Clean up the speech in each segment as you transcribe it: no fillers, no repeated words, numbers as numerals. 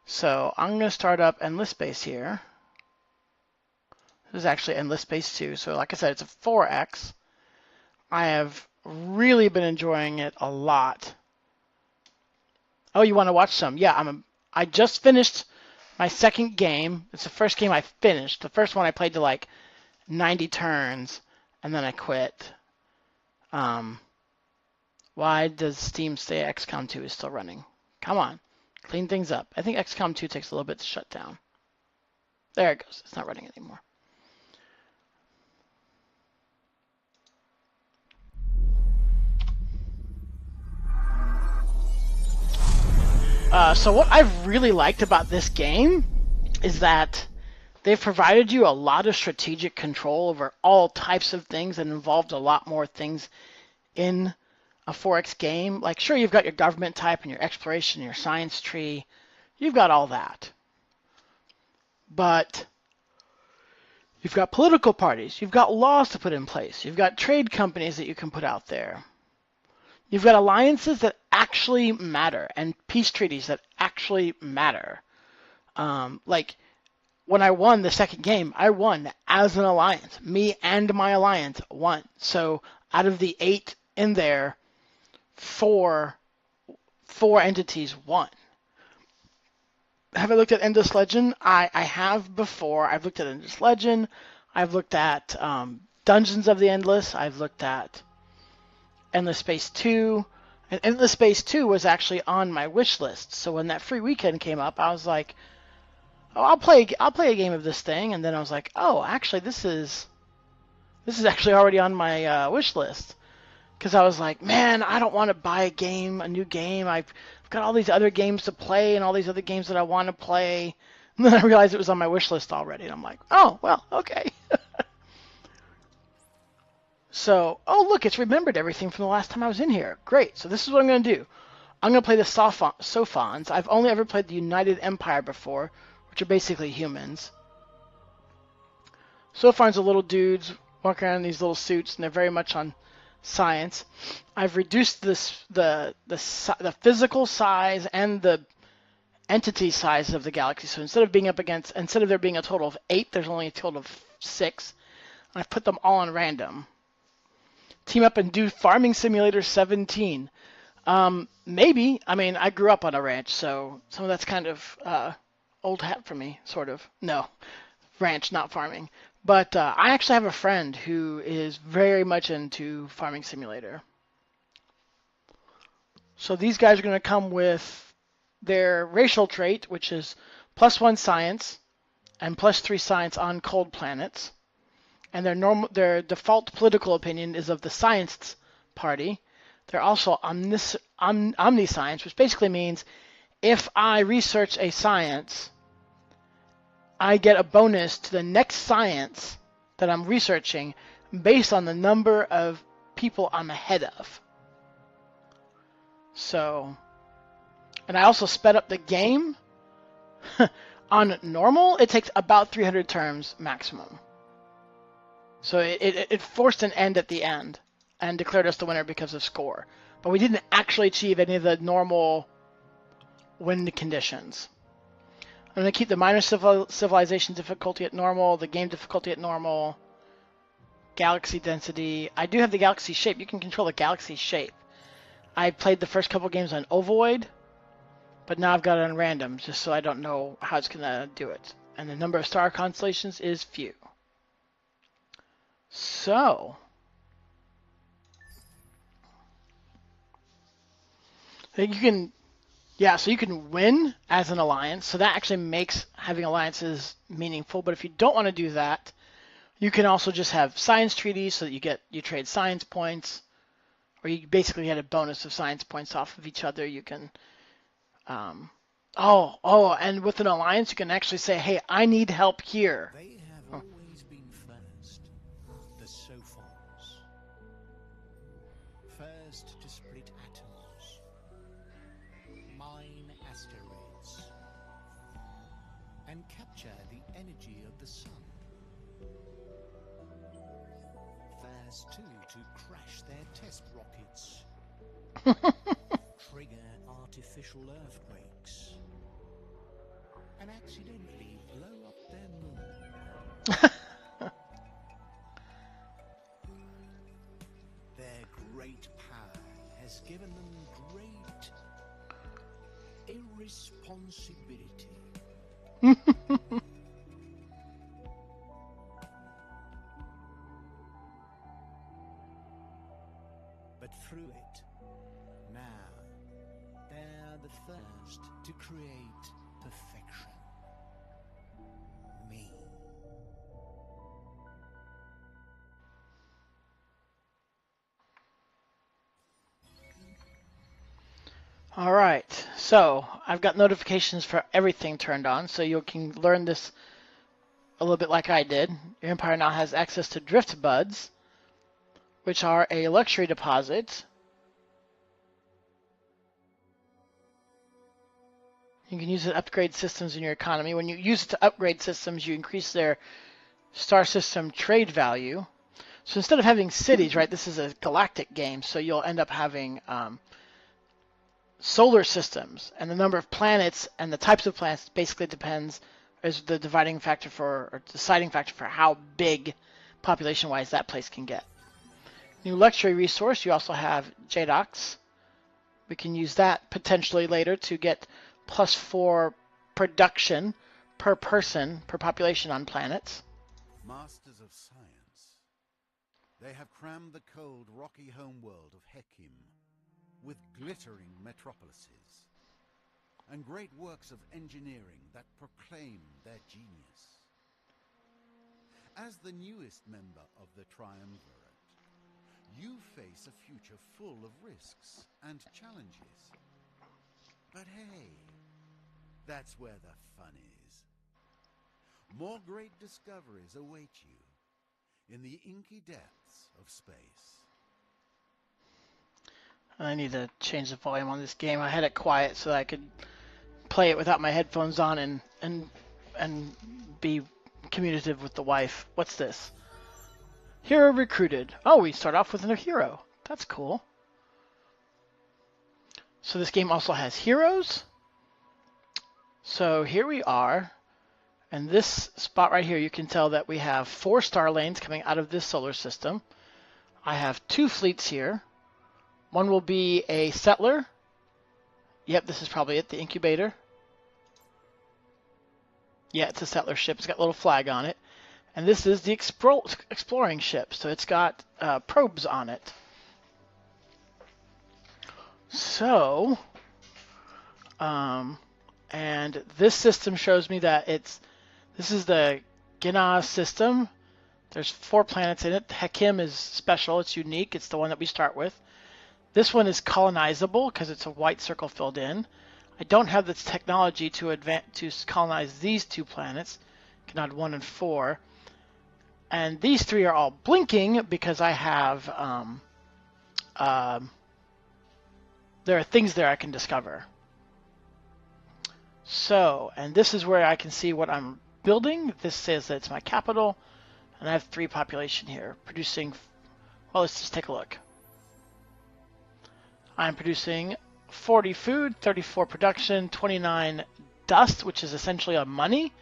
So I'm going to start up endless space here. This is actually endless space 2. So like I said, it's a 4x. I have really been enjoying it a lot. Oh, you want to watch some? Yeah, I just finished my second game. It's the first game I finished. The first one I played to like 90 turns, and then I quit. Why does Steam say XCOM 2 is still running? Come on, clean things up. I think XCOM 2 takes a little bit to shut down. There it goes. It's not running anymore. So what I've really liked about this game is that they've provided you a lot of strategic control over all types of things and involved a lot more things in a 4X game. Like, sure, you've got your government type and your exploration, your science tree. You've got all that. But you've got political parties. You've got laws to put in place. You've got trade companies that you can put out there. You've got alliances that actually matter and peace treaties that actually matter. Like, when I won the second game, I won as an alliance. Me and my alliance won. So out of the 8 in there, four entities won. Have I looked at Endless Legend? I have before. I've looked at Endless Legend. I've looked at Dungeons of the Endless. I've looked at Endless Space 2. And Endless Space 2 was actually on my wish list. So when that free weekend came up, I was like, oh, I'll play a game of this thing. And then I was like, oh, actually, this is actually already on my wish list. Because I was like, man, I don't want to buy a new game. I've got all these other games to play and all these other games that I want to play. And then I realized it was on my wish list already. And I'm like, oh, well, okay. So, oh, look, it's remembered everything from the last time I was in here. Great. So this is what I'm going to do. I'm going to play the Sophons. I've only ever played the United Empire before, which are basically humans. Sophons are little dudes walking around in these little suits, and they're very much on science. I've reduced the physical size and the entity size of the galaxy. So instead of there being a total of 8, there's only a total of 6. And I've put them all on random. Team up and do Farming Simulator 17. Maybe. I mean, I grew up on a ranch, so some of that's kind of old hat for me, sort of. No, ranch, not farming. But I actually have a friend who is very much into Farming Simulator. So these guys are going to come with their racial trait, which is +1 science and +3 science on cold planets. And their default political opinion is of the science party. They're also omniscience, which basically means if I research a science, I get a bonus to the next science that I'm researching based on the number of people I'm ahead of. So, and I also sped up the game. On normal, it takes about 300 turns maximum. So it forced an end at the end and declared us the winner because of score. But we didn't actually achieve any of the normal win conditions. I'm going to keep the minor civilization difficulty at normal, the game difficulty at normal, galaxy density. I do have the galaxy shape. You can control the galaxy shape. I played the first couple games on ovoid, but now I've got it on random, just so I don't know how it's going to do it. And the number of star constellations is few. So, you can, so you can win as an alliance. So that actually makes having alliances meaningful. But if you don't want to do that, you can also just have science treaties so that you trade science points, or you basically get a bonus of science points off of each other. You can, and with an alliance, you can actually say, hey, I need help here. They have always been first, the Sophons. First to split atoms, mine asteroids, and capture the energy of the sun. First, too, to crash their test rockets, trigger artificial earthquakes, accidentally blow up their moon. Their great power has given them great irresponsibility. But through it, now, bear the thirst to create perfection. Me. All right, so I've got notifications for everything turned on, so you can learn this a little bit like I did. Your empire now has access to drift buds, which are a luxury deposit. You can use it to upgrade systems in your economy. When you use it to upgrade systems, you increase their star system trade value. So instead of having cities, right, this is a galactic game, so you'll end up having solar systems, and the number of planets and the types of planets basically depends, is the dividing factor for, or deciding factor for how big population-wise that place can get. New luxury resource, you also have JDocs. We can use that potentially later to get +4 production per person, per population on planets. Masters of science. They have crammed the cold, rocky homeworld of Hekim with glittering metropolises and great works of engineering that proclaim their genius. As the newest member of the Triumvirate, you face a future full of risks and challenges. But hey, that's where the fun is. More great discoveries await you in the inky depths of space. I need to change the volume on this game. I had it quiet so that I could play it without my headphones on and be communicative with the wife. What's this? Hero recruited. Oh, we start off with a hero. That's cool. So this game also has heroes. So here we are. And this spot right here, you can tell that we have 4 star lanes coming out of this solar system. I have 2 fleets here. One will be a settler. Yep, this is probably it, the incubator. Yeah, it's a settler ship. It's got a little flag on it. And this is the exploring ship. So it's got probes on it. So, and this system shows me that this is the Ginna system. There's 4 planets in it. Hekim is special. It's unique. It's the one that we start with. This one is colonizable because it's a white circle filled in. I don't have this technology to colonize these 2 planets, Ginna 1 and 4. And these 3 are all blinking because I have, there are things there I can discover. So, and this is where I can see what I'm building. This says that it's my capital, and I have 3 population here producing, well, let's just take a look. I'm producing 40 food, 34 production, 29 dust, which is essentially a money,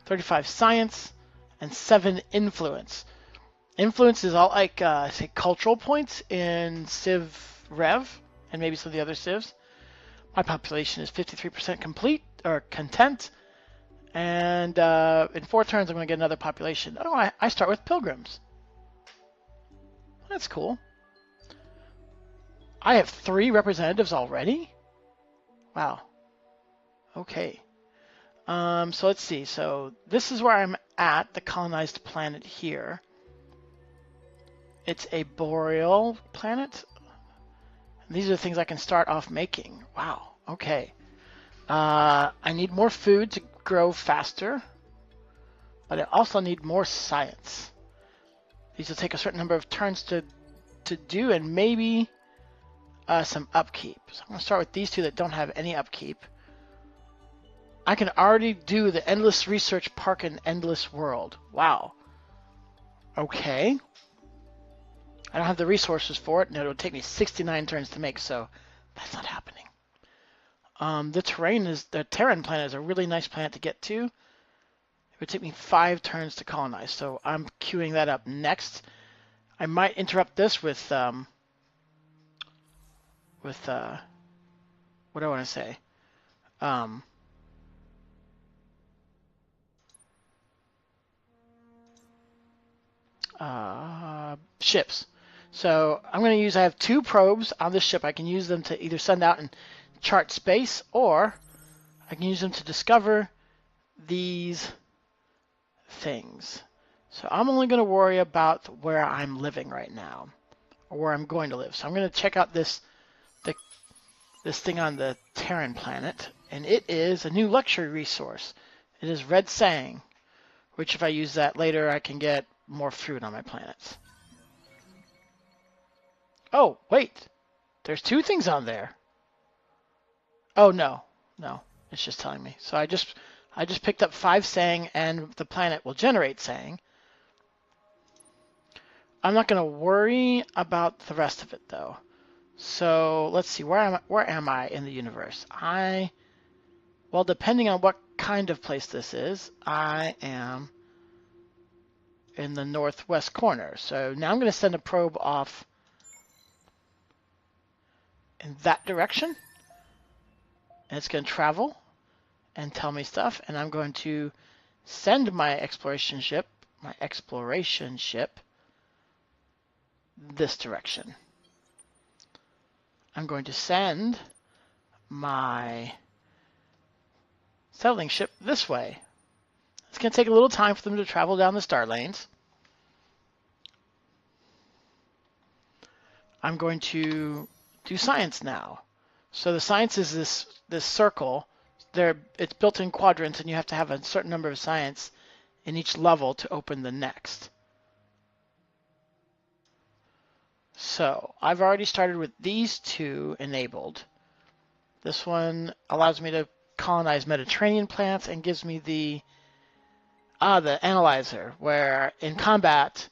35 science, and 7 influence. Influence is all like, say, cultural points in Civ Rev, and maybe some of the other civs. My population is 53% complete, or content, and in 4 turns I'm going to get another population. Oh, I start with pilgrims. That's cool. I have 3 representatives already? Wow. Okay. So let's see. So this is where I'm at, the colonized planet here. It's a boreal planet. These are the things I can start off making. Wow. Okay. I need more food to grow faster, but I also need more science. These will take a certain number of turns to do, and maybe some upkeep. So I'm going to start with these 2 that don't have any upkeep. I can already do the Endless Research Park and Endless World. Wow. Okay. I don't have the resources for it, and it'll take me 69 turns to make, so that's not happening. The Terran planet is a really nice planet to get to. It would take me 5 turns to colonize, so I'm queuing that up next. I might interrupt this with what do I want to say? Um, Ships. So I have 2 probes on this ship. I can use them to either send out and chart space, or I can use them to discover these things. So I'm only going to worry about where I'm living right now, or where I'm going to live. So I'm going to check out this thing on the Terran planet, and it is a new luxury resource. It is red sang, which if I use that later, I can get more fruit on my planets. Oh, wait. There's 2 things on there. Oh, no. No. It's just telling me. So I just picked up 5 sang, and the planet will generate sang. I'm not going to worry about the rest of it, though. So let's see. Where am I in the universe? Well, depending on what kind of place this is, I am in the northwest corner. So now I'm going to send a probe off in that direction, and it's going to travel and tell me stuff, and I'm going to send my exploration ship this direction. I'm going to send my settling ship this way. It's going to take a little time for them to travel down the star lanes. I'm going to do science now. So the science is this circle. It's built in quadrants, and you have to have a certain number of science in each level to open the next. So I've already started with these 2 enabled. This one allows me to colonize Mediterranean planets and gives me the analyzer, where in combat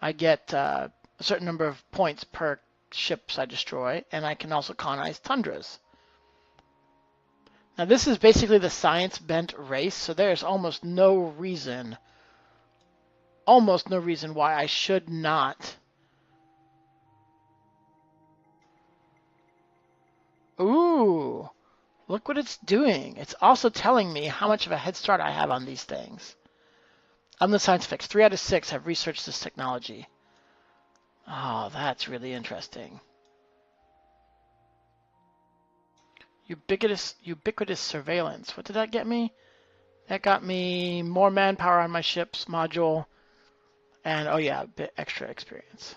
I get a certain number of points per ships I destroy, and I can also colonize tundras. Now this is basically the science-bent race, so there's almost no reason why I should not. Ooh, look what it's doing. It's also telling me how much of a head start I have on these things. I'm the science fix. 3 out of 6 have researched this technology. Oh, that's really interesting. Ubiquitous surveillance. What did that get me? That got me more manpower on my ship's module, and oh yeah, a bit extra experience.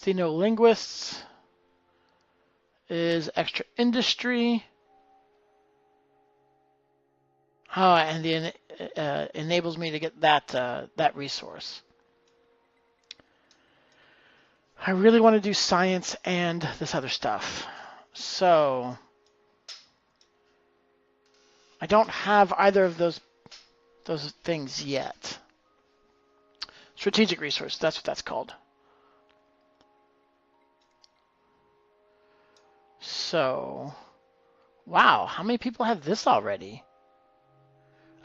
Xenolinguists is extra industry. Oh, and the enables me to get that resource. I really want to do science and this other stuff. So I don't have either of those things yet. Strategic resource, that's what that's called. So, wow, how many people have this already?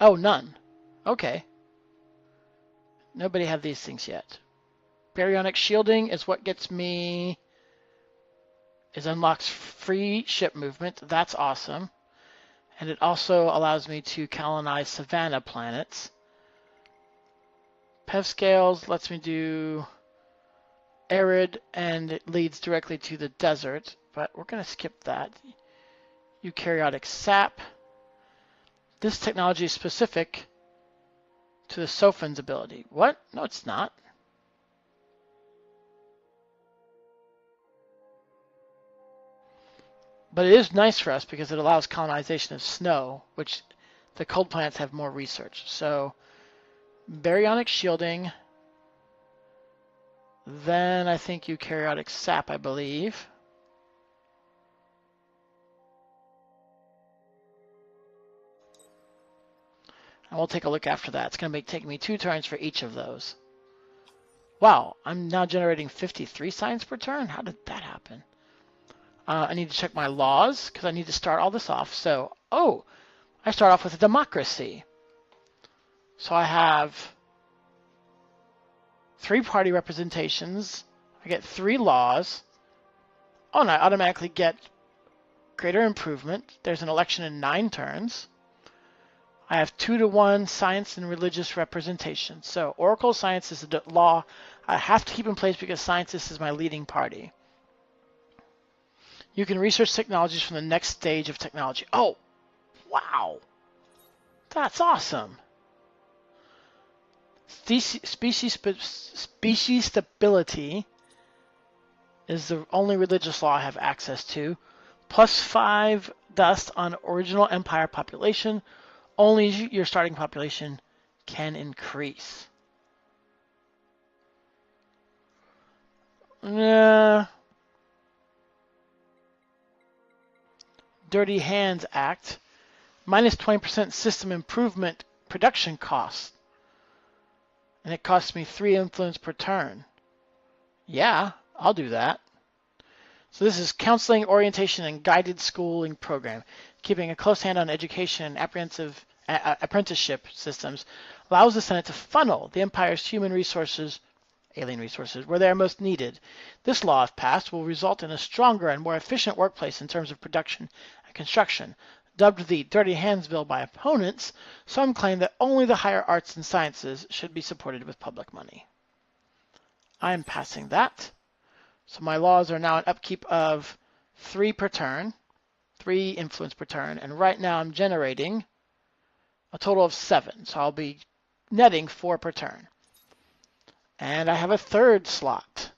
Oh, none. Okay. Nobody have these things yet. Baryonic shielding is what gets me... unlocks free ship movement. That's awesome. And it also allows me to colonize savanna planets. Pev scales lets me do arid, and it leads directly to the desert, but we're going to skip that. Eukaryotic sap. This technology is specific to the Sophons ability. What? No, it's not. But it is nice for us because it allows colonization of snow, which the cold planets have more research. So, baryonic shielding. Then I think eukaryotic sap, I believe. And we'll take a look after that. It's going to take me 2 turns for each of those. Wow, I'm now generating 53 science per turn? How did that happen? I need to check my laws because I need to start all this off. So, oh, I start off with a democracy. So I have 3 party representations. I get 3 laws. Oh, and I automatically get greater improvement. There's an election in 9 turns. I have 2-to-1 science and religious representation. So Oracle Science is a law I have to keep in place because Scientist is my leading party. You can research technologies from the next stage of technology. Oh, wow. That's awesome. Species stability is the only religious law I have access to. +5 dust on original empire population. Only your starting population can increase. Dirty Hands Act. -20% system improvement production costs. And it costs me 3 influence per turn. Yeah, I'll do that. So this is counseling, orientation, and guided schooling program. Keeping a close hand on education and apprenticeship systems allows the Senate to funnel the Empire's human resources, alien resources, where they are most needed. This law, if passed, will result in a stronger and more efficient workplace in terms of production and construction. Dubbed the Dirty Hands Bill by opponents, some claim that only the higher arts and sciences should be supported with public money. I'm passing that. So my laws are now an upkeep of 3 per turn, 3 influence per turn, and right now I'm generating a total of 7. So I'll be netting 4 per turn. And I have a 3rd slot.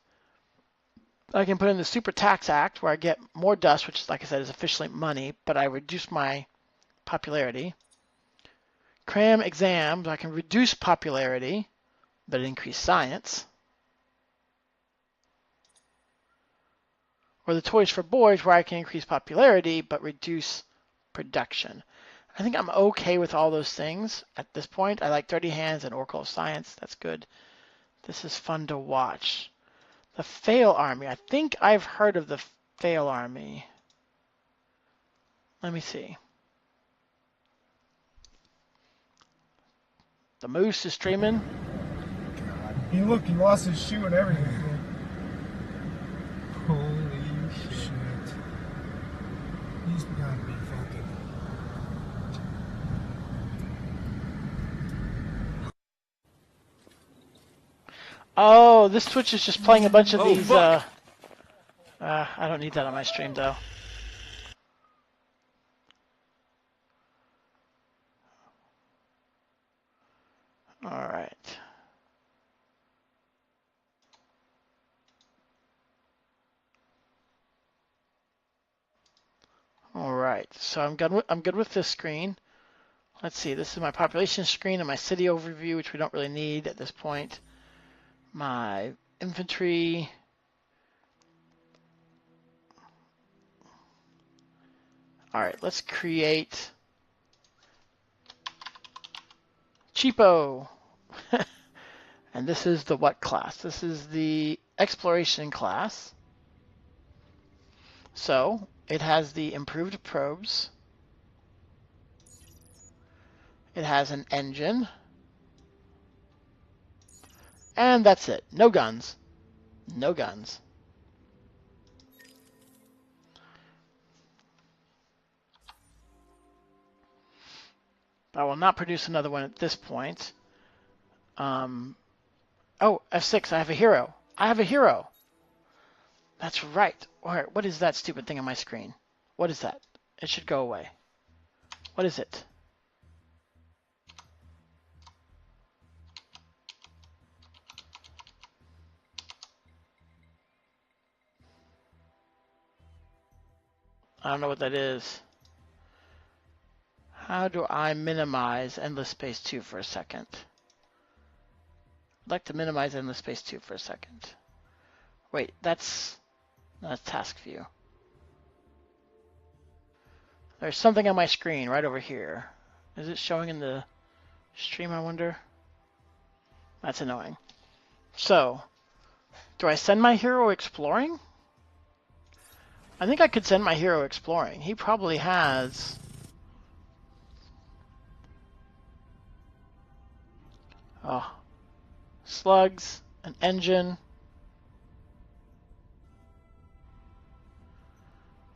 I can put in the Super Tax Act where I get more dust, which, like I said, is officially money, but I reduce my popularity. Cram exams, I can reduce popularity, but increase science. Or the Toys for Boys where I can increase popularity, but reduce production. I think I'm okay with all those things at this point. I like Dirty Hands and Oracle of Science. That's good. This is fun to watch. The Fail Army. I think I've heard of the Fail Army. Let me see. The Moose is streaming. He lost his shoe and everything. Holy shit. He's gotta be fucking. Oh, this Twitch is just playing a bunch of these. I don't need that on my stream though. All right. All right. So I'm good with this screen. Let's see. This is my population screen and my city overview, which we don't really need at this point. My infantry. All right, let's create cheapo. And this is the what class? This is the exploration class. So it has the improved probes. It has an engine. And that's it. No guns. No guns. I will not produce another one at this point. Oh, F6, I have a hero. I have a hero. That's right. All right, what is that stupid thing on my screen? What is that? It should go away. What is it? I don't know what that is. How do I minimize Endless Space 2 for a second? I'd like to minimize Endless Space 2 for a second. Wait, that's task view. There's something on my screen right over here. Is it showing in the stream, I wonder? That's annoying. So, do I send my hero exploring? I think I could send my hero exploring. He probably has... Oh, slugs, an engine,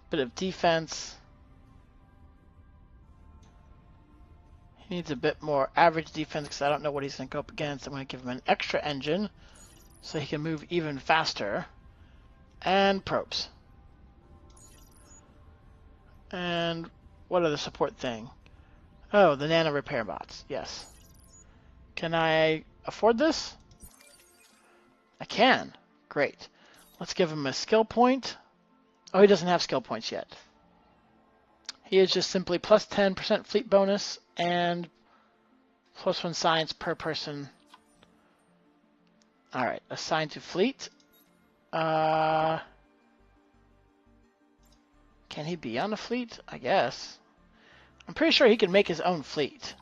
bit of defense. He needs a bit more average defense because I don't know what he's going to go up against. I'm going to give him an extra engine so he can move even faster. And probes. And what other support thing? Oh, the nano repair bots. Yes. Can I afford this? I can. Great. Let's give him a skill point. Oh, he doesn't have skill points yet. He is just simply plus 10% fleet bonus and plus 1 science per person. Alright, assigned to fleet. Can he be on a fleet? I guess. I'm pretty sure he can make his own fleet.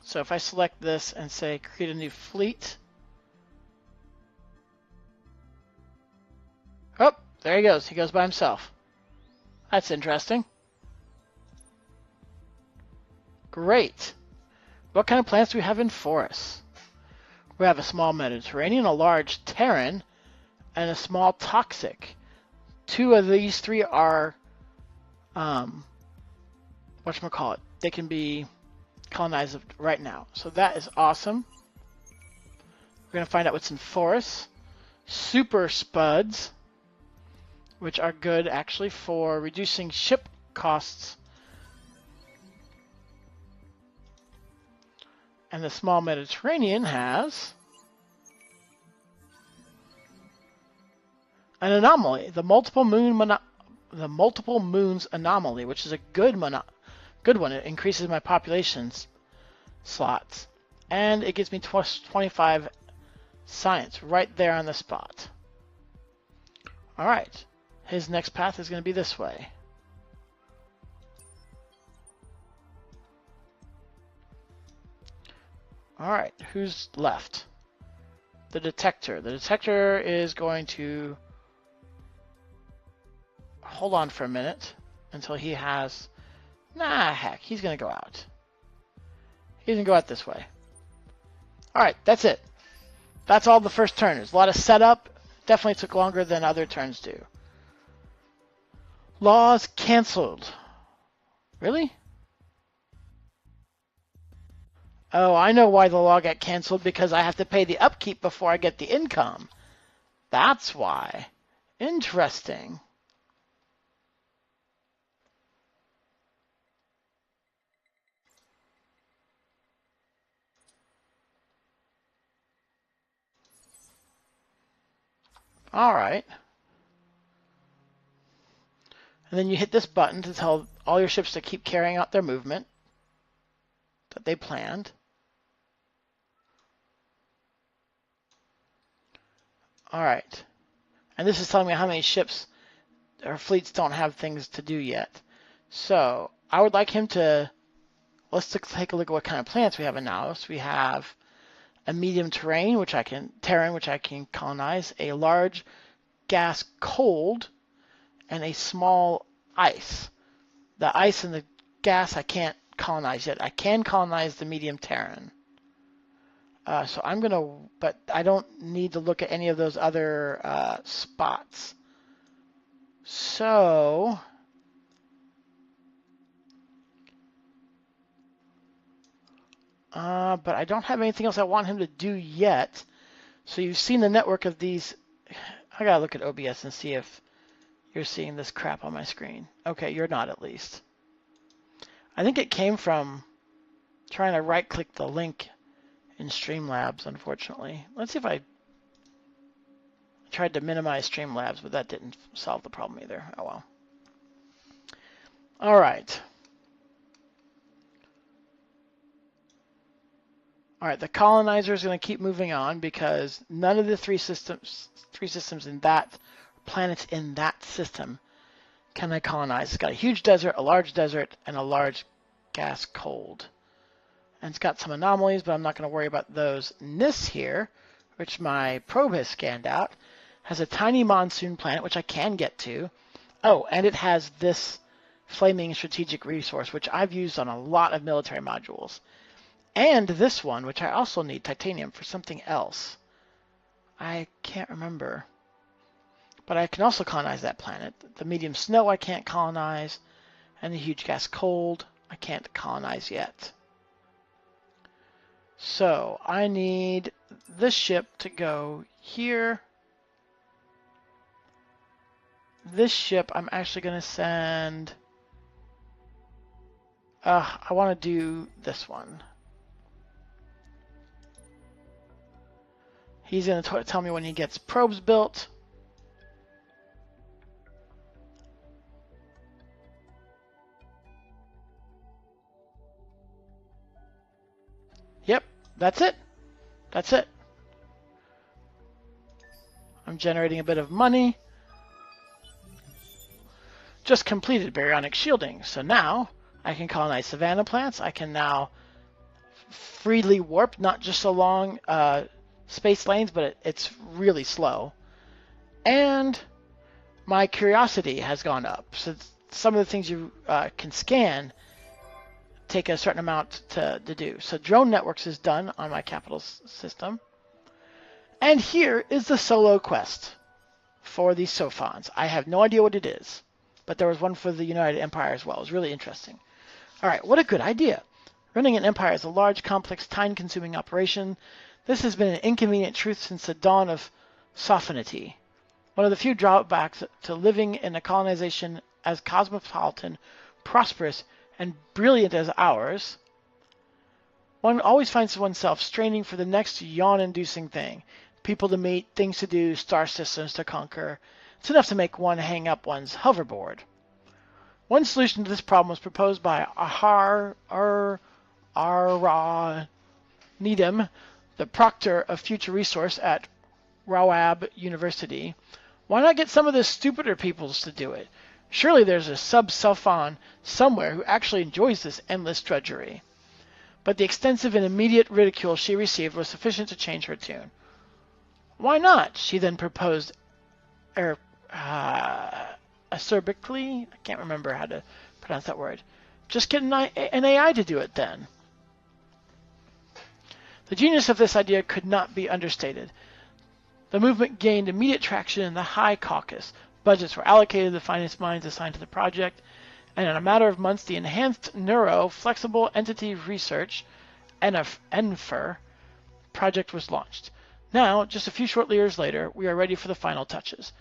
So if I select this and say create a new fleet. Oh, there he goes. He goes by himself. That's interesting. Great. What kind of plants do we have in forests? We have a small Mediterranean, a large Terran, and a small toxic. 2 of these 3 are, whatchamacallit, they can be colonized right now. So that is awesome. We're going to find out what's in forests. Super spuds, which are good actually for reducing ship costs. And the small Mediterranean has an anomaly, the multiple moons anomaly, which is a good one. It increases my population slots, and it gives me 25 science right there on the spot. All right, his next path is going to be this way. All right, who's left? The detector. The detector is going to hold on for a minute until he has... Nah, heck, he's going to go out. He's going to go out this way. All right, that's it. That's all the first turn. There's a lot of setup. Definitely took longer than other turns do. Laws canceled. Really? Oh, I know why the law got canceled, because I have to pay the upkeep before I get the income. That's why. Interesting. All right. And then you hit this button to tell all your ships to keep carrying out their movement that they planned. All right. And this is telling me how many ships or fleets don't have things to do yet. So I would like him to... Let's take a look at what kind of plants we have in Naos. We have a medium terrain, which I can colonize, a large gas cold, and a small ice. The ice and the gas I can't colonize yet. I can colonize the medium terrain. So I'm going to, but I don't need to look at any of those other spots. So, but I don't have anything else I want him to do yet. So you've seen the network of these. I gotta look at OBS and see if you're seeing this crap on my screen. Okay, you're not, at least. I think it came from trying to right-click the link in Streamlabs, unfortunately. Let's see if I tried to minimize Streamlabs, but that didn't solve the problem either. Oh well. All right. All right, the colonizer is going to keep moving on because none of the three systems in that planets in that system can I colonize. It's got a huge desert, a large desert, and a large gas cold. And it's got some anomalies, but I'm not going to worry about those. And this here, which my probe has scanned out, has a tiny monsoon planet, which I can get to. Oh, and it has this flaming strategic resource, which I've used on a lot of military modules. And this one, which I also need titanium for something else. I can't remember. But I can also colonize that planet. The medium snow I can't colonize, and the huge gas cold I can't colonize yet. So I need this ship to go here. This ship I'm actually going to send... I want to do this one. He's going to tell me when he gets probes built. Yep, that's it. That's it. I'm generating a bit of money. Just completed baryonic shielding. So now I can colonize savanna plants. I can now freely warp, not just along space lanes, but it's really slow. And my curiosity has gone up. So some of the things you can scan take a certain amount to do. So drone networks is done on my capital system. And here is the solo quest for the Sophons. I have no idea what it is, but there was one for the United Empire as well. It was really interesting. All right, what a good idea. Running an empire is a large, complex, time-consuming operation. This has been an inconvenient truth since the dawn of Sophonity. One of the few drawbacks to living in a colonization as cosmopolitan, prosperous, and brilliant as ours, one always finds oneself straining for the next yawn-inducing thing. People to meet, things to do, star systems to conquer. It's enough to make one hang up one's hoverboard. One solution to this problem was proposed by Needham, the proctor of future resource at Rawab University. Why not get some of the stupider peoples to do it? Surely there's a sub-Sophon somewhere who actually enjoys this endless drudgery. But the extensive and immediate ridicule she received was sufficient to change her tune. Why not? She then proposed acerbically. I can't remember how to pronounce that word. Just get an AI to do it then. The genius of this idea could not be understated. The movement gained immediate traction in the High Caucasus. Budgets were allocated to the finest minds assigned to the project, and in a matter of months the Enhanced Neuro Flexible Entity Research (ENFR) project was launched. Now, just a few short years later, we are ready for the final touches.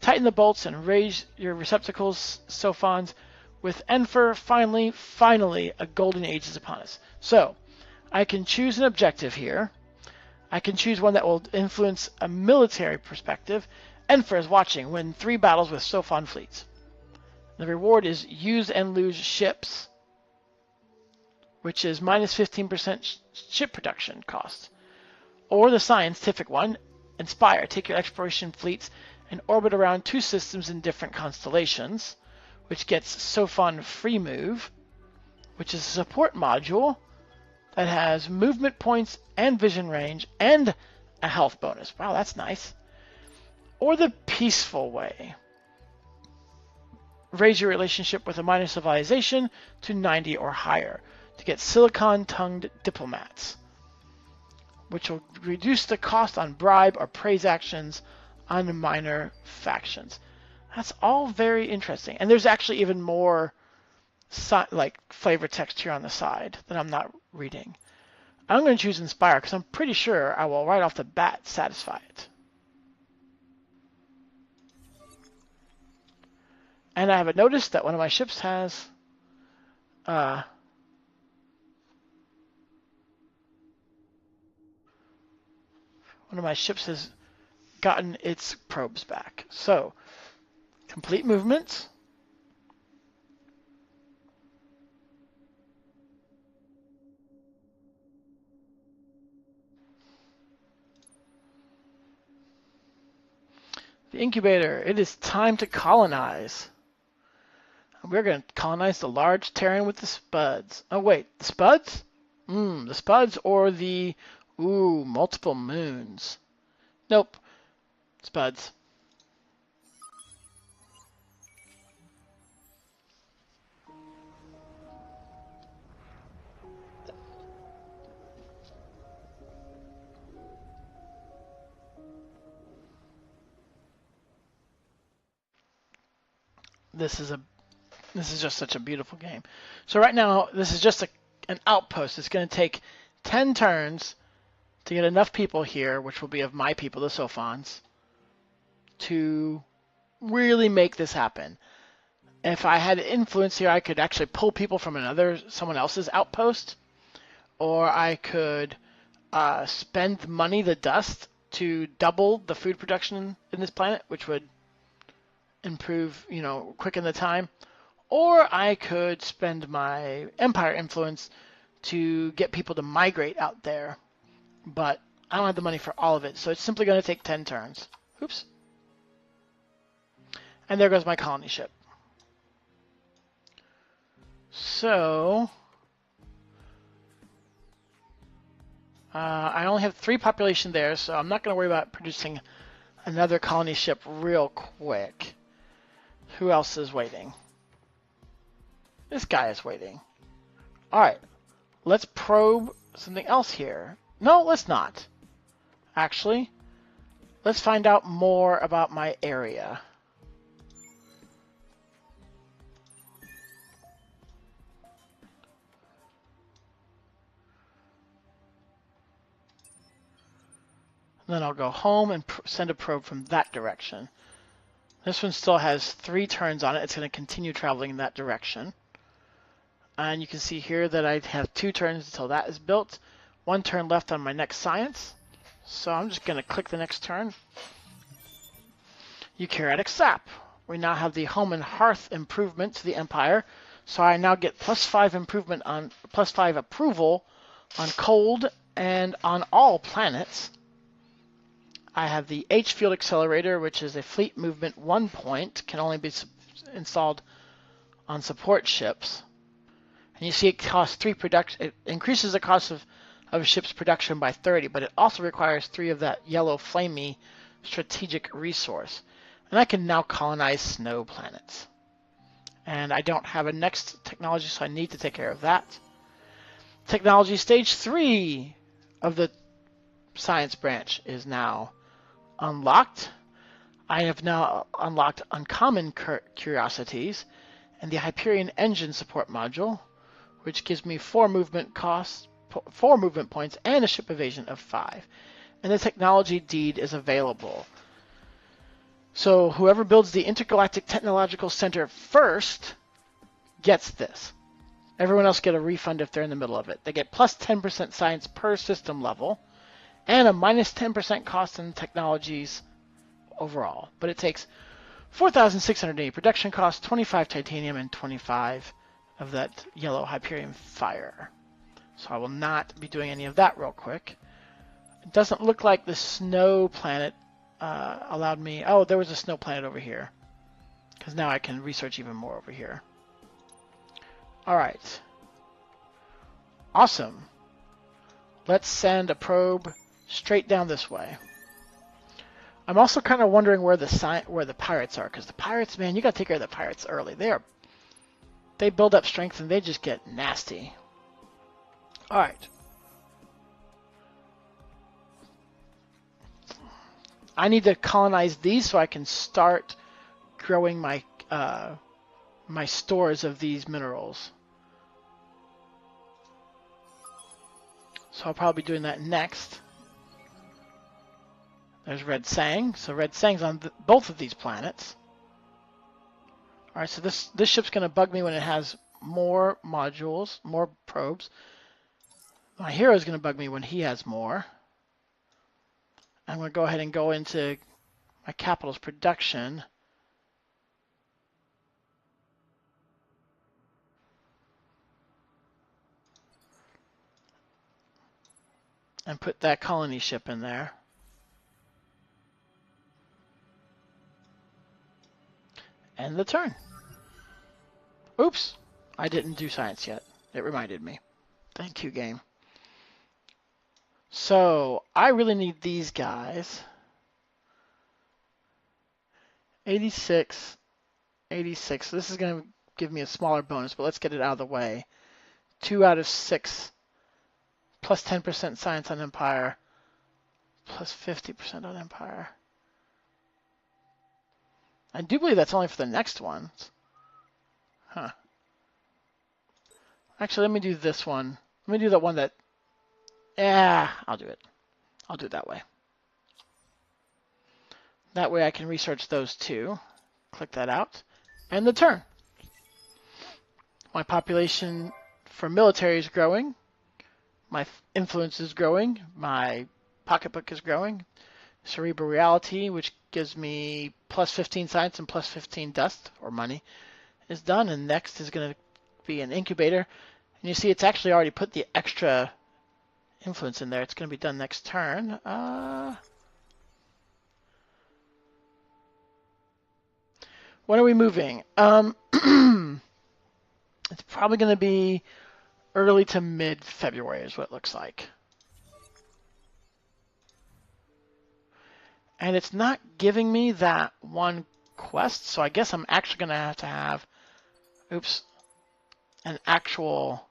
Tighten the bolts and raise your receptacles, Sophons. With ENFR, finally, a golden age is upon us. So, I can choose an objective here. I can choose one that will influence a military perspective. ENFR is watching. Win 3 battles with Sophon fleets. The reward is use and lose ships, which is minus 15% ship production cost. Or the scientific one, Inspire. Take your exploration fleets and orbit around 2 systems in different constellations, which gets Sophon Free Move, which is a support module that has movement points and vision range and a health bonus. Wow, that's nice. Or the peaceful way. Raise your relationship with a minor civilization to 90 or higher to get silicon-tongued diplomats, which will reduce the cost on bribe or praise actions on minor factions. That's all very interesting. And there's actually even more like flavor text here on the side that I'm not reading. I'm going to choose Inspire because I'm pretty sure I will right off the bat satisfy it. And I have noticed that one of my ships has one of my ships has gotten its probes back. So, complete movement. The incubator. It is time to colonize. We're going to colonize the large Terran with the spuds. Oh, wait. The spuds? The spuds or the... multiple moons. Nope. Spuds. this is just such a beautiful game. So right now, this is just an outpost. It's going to take 10 turns to get enough people here, which will be of my people, the Sophons, to really make this happen. If I had influence here, I could actually pull people from someone else's outpost, or I could spend money, the dust, to double the food production in this planet, which would improve, quicken the time. Or I could spend my empire influence to get people to migrate out there. But I don't have the money for all of it, so it's simply going to take 10 turns. Oops. And there goes my colony ship. So, I only have 3 population there, so I'm not going to worry about producing another colony ship real quick. Who else is waiting? This guy is waiting. Alright, let's probe something else here. No, let's not. Actually, let's find out more about my area. Then I'll go home and send a probe from that direction. This one still has 3 turns on it. It's going to continue traveling in that direction. And you can see here that I have 2 turns until that is built. 1 turn left on my next science. So I'm just going to click the next turn. Eukaryotic sap. We now have the home and hearth improvement to the empire. So I now get +5 improvement on +5 approval on cold and on all planets. I have the H field accelerator, which is a fleet movement 1 point, can only be installed on support ships. And you see it costs 3 production. It increases the cost of a ship's production by 30, but it also requires 3 of that yellow flamey strategic resource. And I can now colonize snow planets. And I don't have a next technology, so I need to take care of that. Technology stage 3 of the science branch is now unlocked. I have now unlocked uncommon curiosities and the Hyperion engine support module, which gives me 4 movement points and a ship evasion of 5. And the technology deed is available. So whoever builds the Intergalactic Technological Center first gets this. Everyone else get a refund if they're in the middle of it. They get plus 10% science per system level and a minus 10% cost in technologies overall. But it takes 4,680 production costs, 25 titanium, and 25 of that yellow Hyperion fire. So I will not be doing any of that real quick. It doesn't look like the snow planet allowed me... Oh, there was a snow planet over here. Because now I can research even more over here. Alright. Awesome. Let's send a probe straight down this way. I'm also kind of wondering where the pirates are, because the pirates, man, you got to take care of the pirates early. They build up strength and they just get nasty. All right. I need to colonize these so I can start growing my my stores of these minerals. So I'll probably be doing that next. There's Red Sang. So Red Sang's on both of these planets. Alright, so this ship's going to bug me when it has more modules, more probes. My hero's going to bug me when he has more. I'm going to go ahead and go into my capital's production. And put that colony ship in there. End the turn. Oops, I didn't do science yet. It reminded me. Thank you, game. So, I really need these guys. 86, 86. This is going to give me a smaller bonus, but let's get it out of the way. 2 out of 6. Plus 10% science on Empire. Plus 50% on Empire. I do believe that's only for the next ones. Huh. Actually, let me do this one. Let me do the one that... Yeah, I'll do it. I'll do it that way. That way I can research those two. Click that out. And the turn. My population for military is growing. My influence is growing. My pocketbook is growing. Cerebral reality, which gives me plus 15 science and plus 15 dust or money, is done. And next is going to be an incubator. And you see it's actually already put the extra influence in there. It's going to be done next turn. When are we moving? It's probably going to be early to mid-February is what it looks like. And it's not giving me that one quest, so I guess I'm actually going to have, oops, an actual,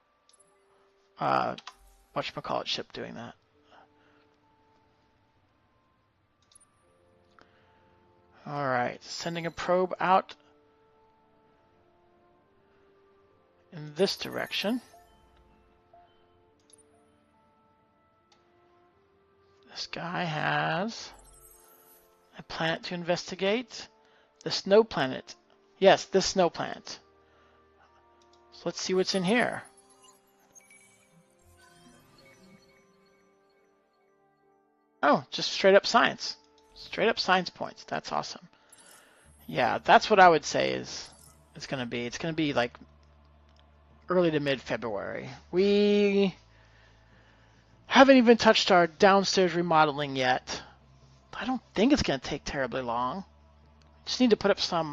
whatchamacallit ship doing that. Alright, sending a probe out in this direction. This guy has a planet to investigate. The snow planet. Yes, this snow planet. So let's see what's in here. Oh, just straight up science. Straight up science points. That's awesome. Yeah, that's what I would say is it's going to be. It's going to be like early to mid-February. We haven't even touched our downstairs remodeling yet. I don't think it's going to take terribly long. Just need to put up some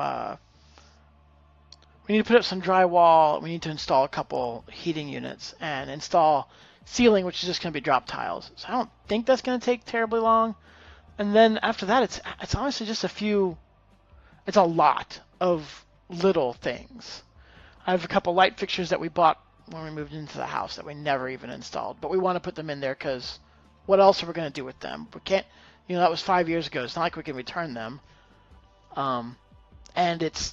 we need to put up some drywall. We need to install a couple heating units and install ceiling, which is just going to be drop tiles. So I don't think that's going to take terribly long. And then after that, it's honestly just it's a lot of little things. I have a couple light fixtures that we bought when we moved into the house that we never even installed, but we want to put them in there because what else are we going to do with them? We can't, that was 5 years ago. It's not like we can return them. And it's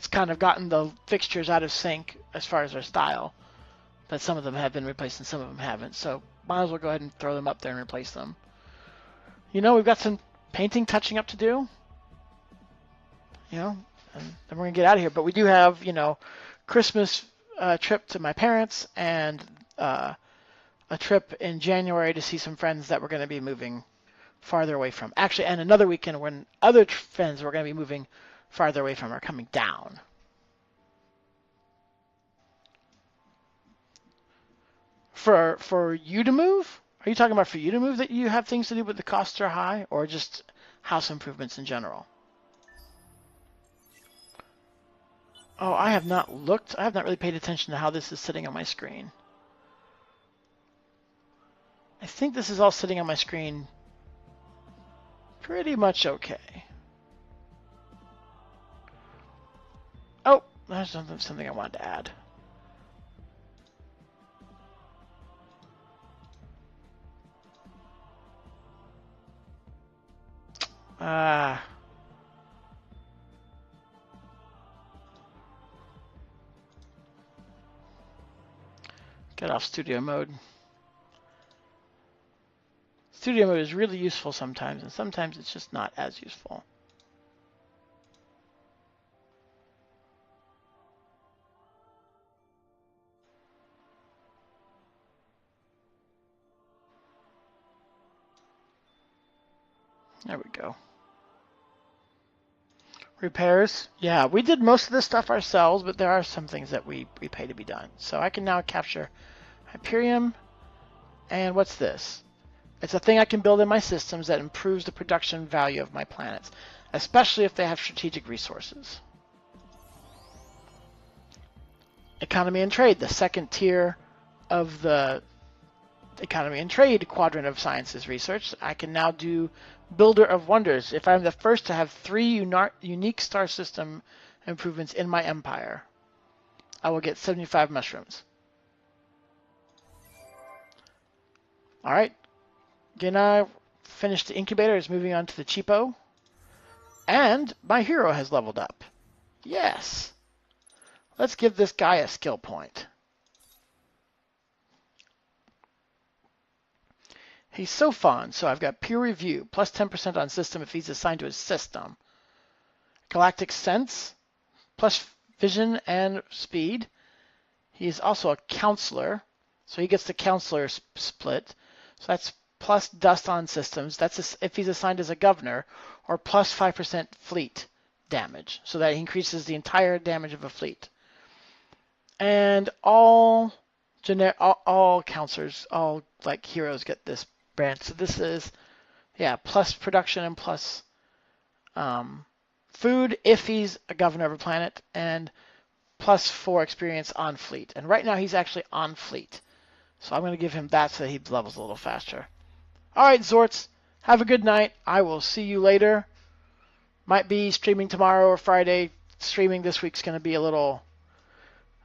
kind of gotten the fixtures out of sync as far as their style, but some of them have been replaced and some of them haven't. So might as well go ahead and throw them up there and replace them. We've got some painting, touching up to do. And then we're going to get out of here. But we do have, Christmas trip to my parents and a trip in January to see some friends that we're going to be moving farther away from. Actually, and another weekend when other friends we're going to be moving farther away from are coming down. For you to move? Are you talking about for you to move that you have things to do but the costs are high, or just house improvements in general? Oh, I have not looked. I have not really paid attention to how this is sitting on my screen. I think this is all sitting on my screen pretty much okay. Oh, there's something I wanted to add. Get off studio mode. Studio mode is really useful sometimes, and sometimes it's just not as useful. There we go. Repairs. Yeah, we did most of this stuff ourselves, but there are some things that we pay to be done. So I can now capture Hyperion. And what's this? It's a thing I can build in my systems that improves the production value of my planets, especially if they have strategic resources. Economy and trade, the second tier of the economy and trade quadrant of sciences research. I can now do Builder of Wonders. If I'm the first to have 3 unique star system improvements in my empire, I will get 75 mushrooms. Alright. Gina finished the incubator, is moving on to the cheapo. And my hero has leveled up. Yes. Let's give this guy a skill point. He's Sophons, so I've got peer review, plus 10% on system if he's assigned to his system. Galactic sense, plus vision and speed. He's also a counselor, so he gets the counselor split. So that's plus dust on systems. That's if he's assigned as a governor, or plus 5% fleet damage, so that he increases the entire damage of a fleet. And all counselors, all like heroes get this branch. So this is, yeah, plus production and plus food if he's a governor of a planet, and plus 4 experience on fleet. And right now he's actually on fleet. So I'm going to give him that so that he levels a little faster. All right, Zorts, have a good night. I will see you later. Might be streaming tomorrow or Friday. Streaming this week's going to be a little,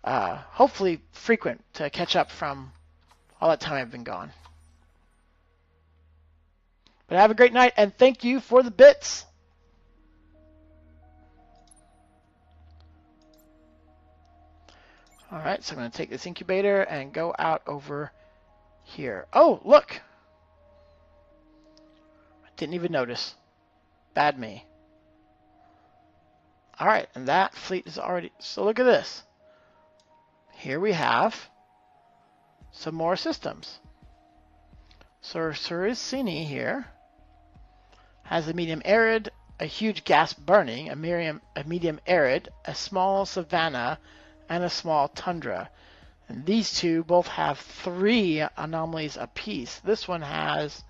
hopefully frequent to catch up from all that time I've been gone. But have a great night, and thank you for the bits. All right, so I'm going to take this incubator and go out over here. Oh, look. I didn't even notice. Bad me. All right, and that fleet is already... So look at this. Here we have some more systems. So Suricini here has a medium arid, a huge gas burning, a medium arid, a small savanna, and a small tundra. And these two both have 3 anomalies apiece. This one has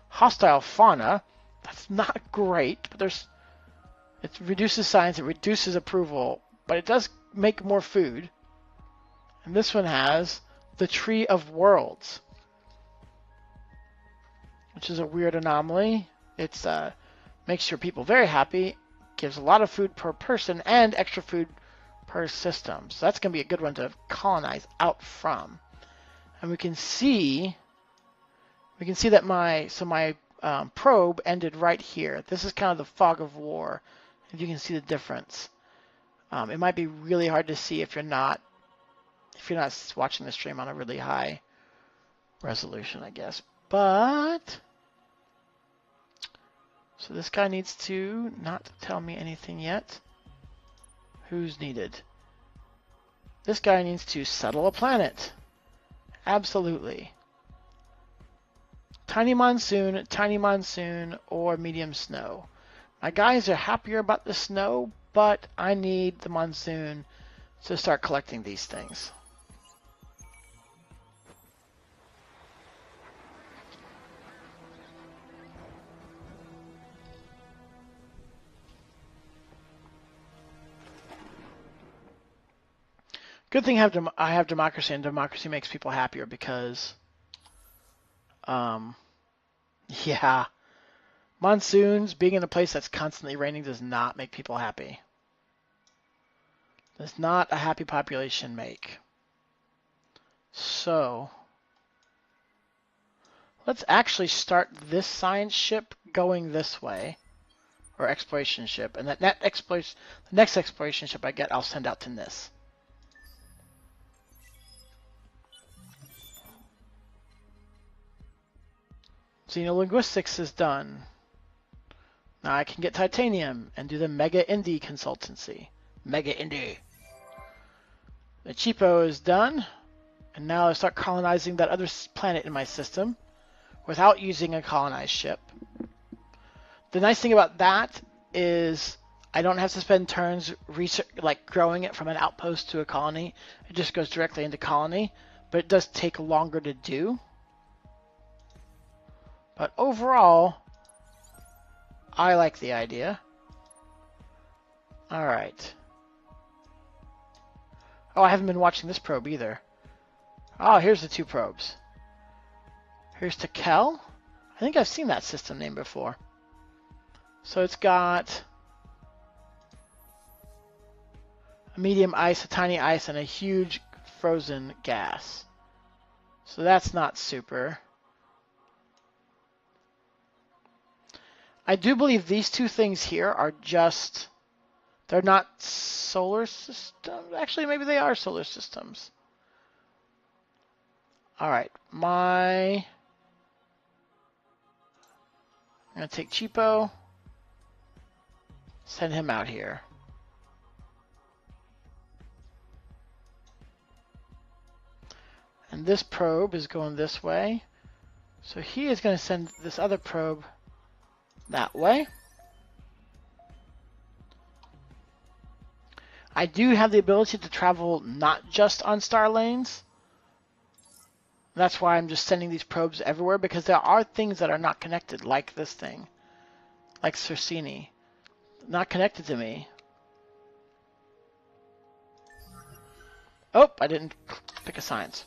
hostile fauna. That's not great, but it reduces science, it reduces approval, but it does make more food. And this one has the Tree of Worlds, which is a weird anomaly. It's makes your people very happy, gives a lot of food per person, and extra food per system. So that's going to be a good one to colonize out from. And we can see that my probe ended right here. This is kind of the fog of war. If you can see the difference, it might be really hard to see if you're not watching the stream on a really high resolution, I guess. But so this guy needs to not tell me anything yet. Who's needed? This guy needs to settle a planet. Absolutely. Tiny monsoon, or medium snow. My guys are happier about the snow, but I need the monsoon to start collecting these things. Good thing I have democracy, and democracy makes people happier because, yeah, monsoons, being in a place that's constantly raining does not make people happy. Does not a happy population make. So, let's actually start this science ship going this way, or exploration ship, and the next exploration ship I get, I'll send out to NIS. Xenolinguistics is done. Now I can get titanium and do the Mega Indie consultancy. Mega Indie. The cheapo is done. And now I start colonizing that other planet in my system without using a colonized ship. The nice thing about that is I don't have to spend turns growing it from an outpost to a colony. It just goes directly into colony. But it does take longer to do. But overall, I like the idea. Alright. Oh, I haven't been watching this probe either. Oh, here's the 2 probes. Here's Tekel. I think I've seen that system name before. So it's got a medium ice, a tiny ice, and a huge frozen gas. So that's not super. I do believe these 2 things here are just They're not solar systems. Actually, maybe they are solar systems. All right, I'm gonna take Cheapo, send him out here. And this probe is going this way. So he is going to send this other probe that way. I do have the ability to travel not just on star lanes. That's why I'm just sending these probes everywhere, because there are things that are not connected, like this thing. Like Circini. Not connected to me. Oh, I didn't pick a science.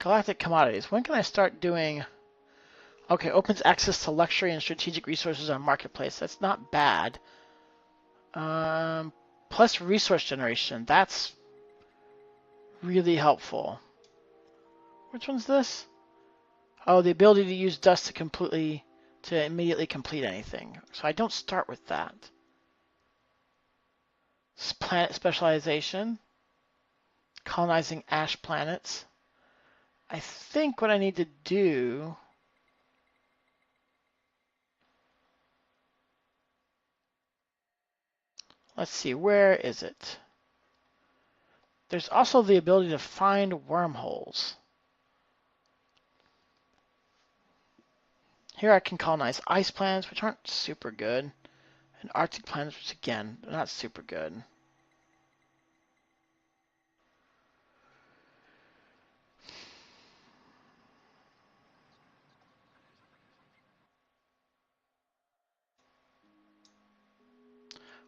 Galactic commodities. When can I start doing... Okay, opens access to luxury and strategic resources on Marketplace. That's not bad. Plus resource generation. That's really helpful. Which one's this? Oh, the ability to use dust to immediately complete anything. So I don't start with that. Planet specialization. Colonizing ash planets. I think what I need to do... Let's see, where is it? There's also the ability to find wormholes. Here I can colonize ice planets, which aren't super good, and Arctic planets, which again, they're not super good.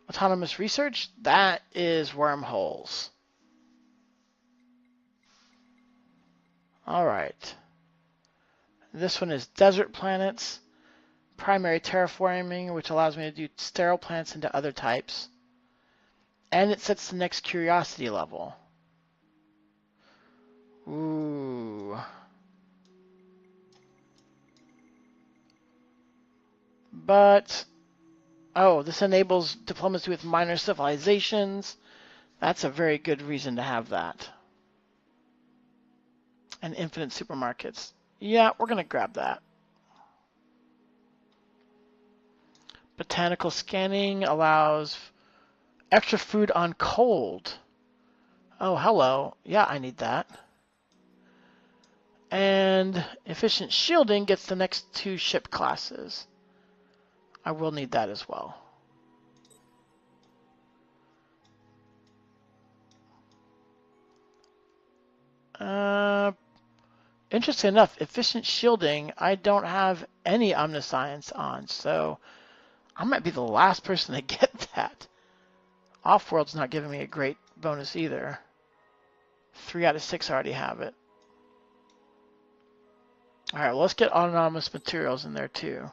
Autonomous research, that is wormholes. All right. This one is desert planets. Primary terraforming, which allows me to do sterile planets into other types. And it sets the next curiosity level. Ooh. But, oh, this enables diplomacy with minor civilizations. That's a very good reason to have that. And infinite supermarkets. Yeah, we're going to grab that. Botanical scanning allows extra food on cold. Oh, hello. Yeah, I need that. And efficient shielding gets the next 2 ship classes. I will need that as well. Interesting enough, efficient shielding, I don't have any omniscience on, so I might be the last person to get that. Offworld's not giving me a great bonus either. 3 out of 6 already have it. Alright, well, let's get autonomous materials in there too,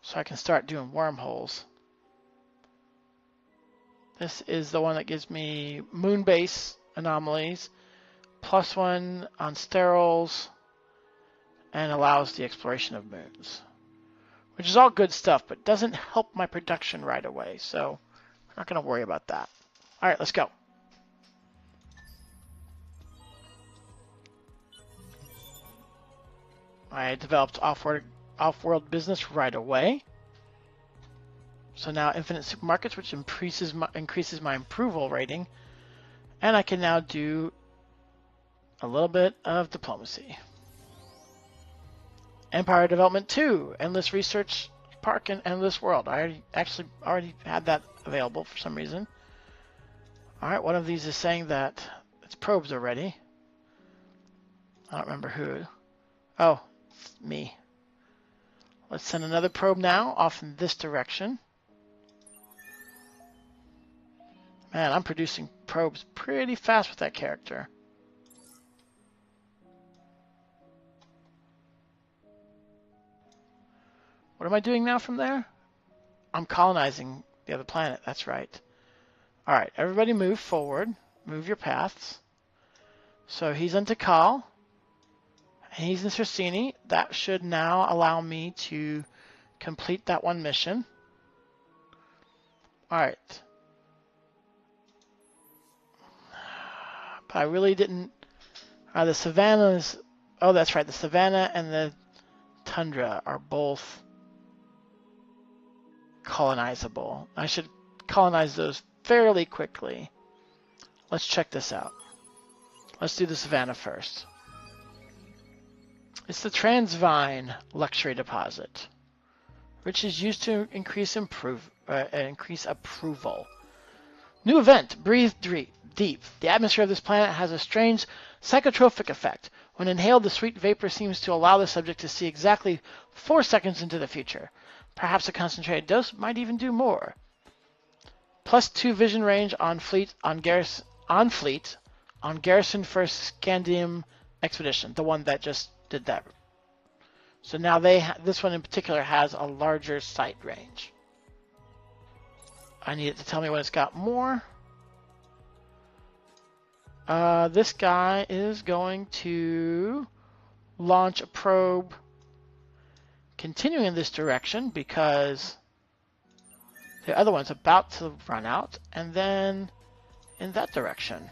so I can start doing wormholes. This is the one that gives me moon base anomalies, +1 on sterols, and allows the exploration of moons. Which is all good stuff, but doesn't help my production right away, so I'm not going to worry about that. Alright, let's go. I developed off-world business right away. So now infinite supermarkets, which increases my approval rating. And I can now do a little bit of diplomacy. Empire Development 2, Endless Research Park and Endless World. I already had that available for some reason. Alright, one of these is saying that its probes are ready. I don't remember who. Oh, it's me. Let's send another probe now off in this direction. Man, I'm producing probes pretty fast with that character. What am I doing now from there? I'm colonizing the other planet, that's right. All right, everybody move forward. Move your paths. So he's in Tikal, and he's in Cersini. That should now allow me to complete that one mission. All right. But I really didn't... the savannas... Oh, that's right. The savanna and the tundra are both colonizable. I should colonize those fairly quickly. Let's check this out. Let's do the savanna first. It's the Transvine luxury deposit, which is used to increase approval. New event, breathe deep. The atmosphere of this planet has a strange psychotropic effect. When inhaled, the sweet vapor seems to allow the subject to see exactly 4 seconds into the future. Perhaps a concentrated dose might even do more. +2 vision range on Garrison First Scandium Expedition, the one that just did that. So now this one in particular has a larger sight range. I need it to tell me when it's got more. This guy is going to launch a probe continuing in this direction because the other one's about to run out, and then in that direction.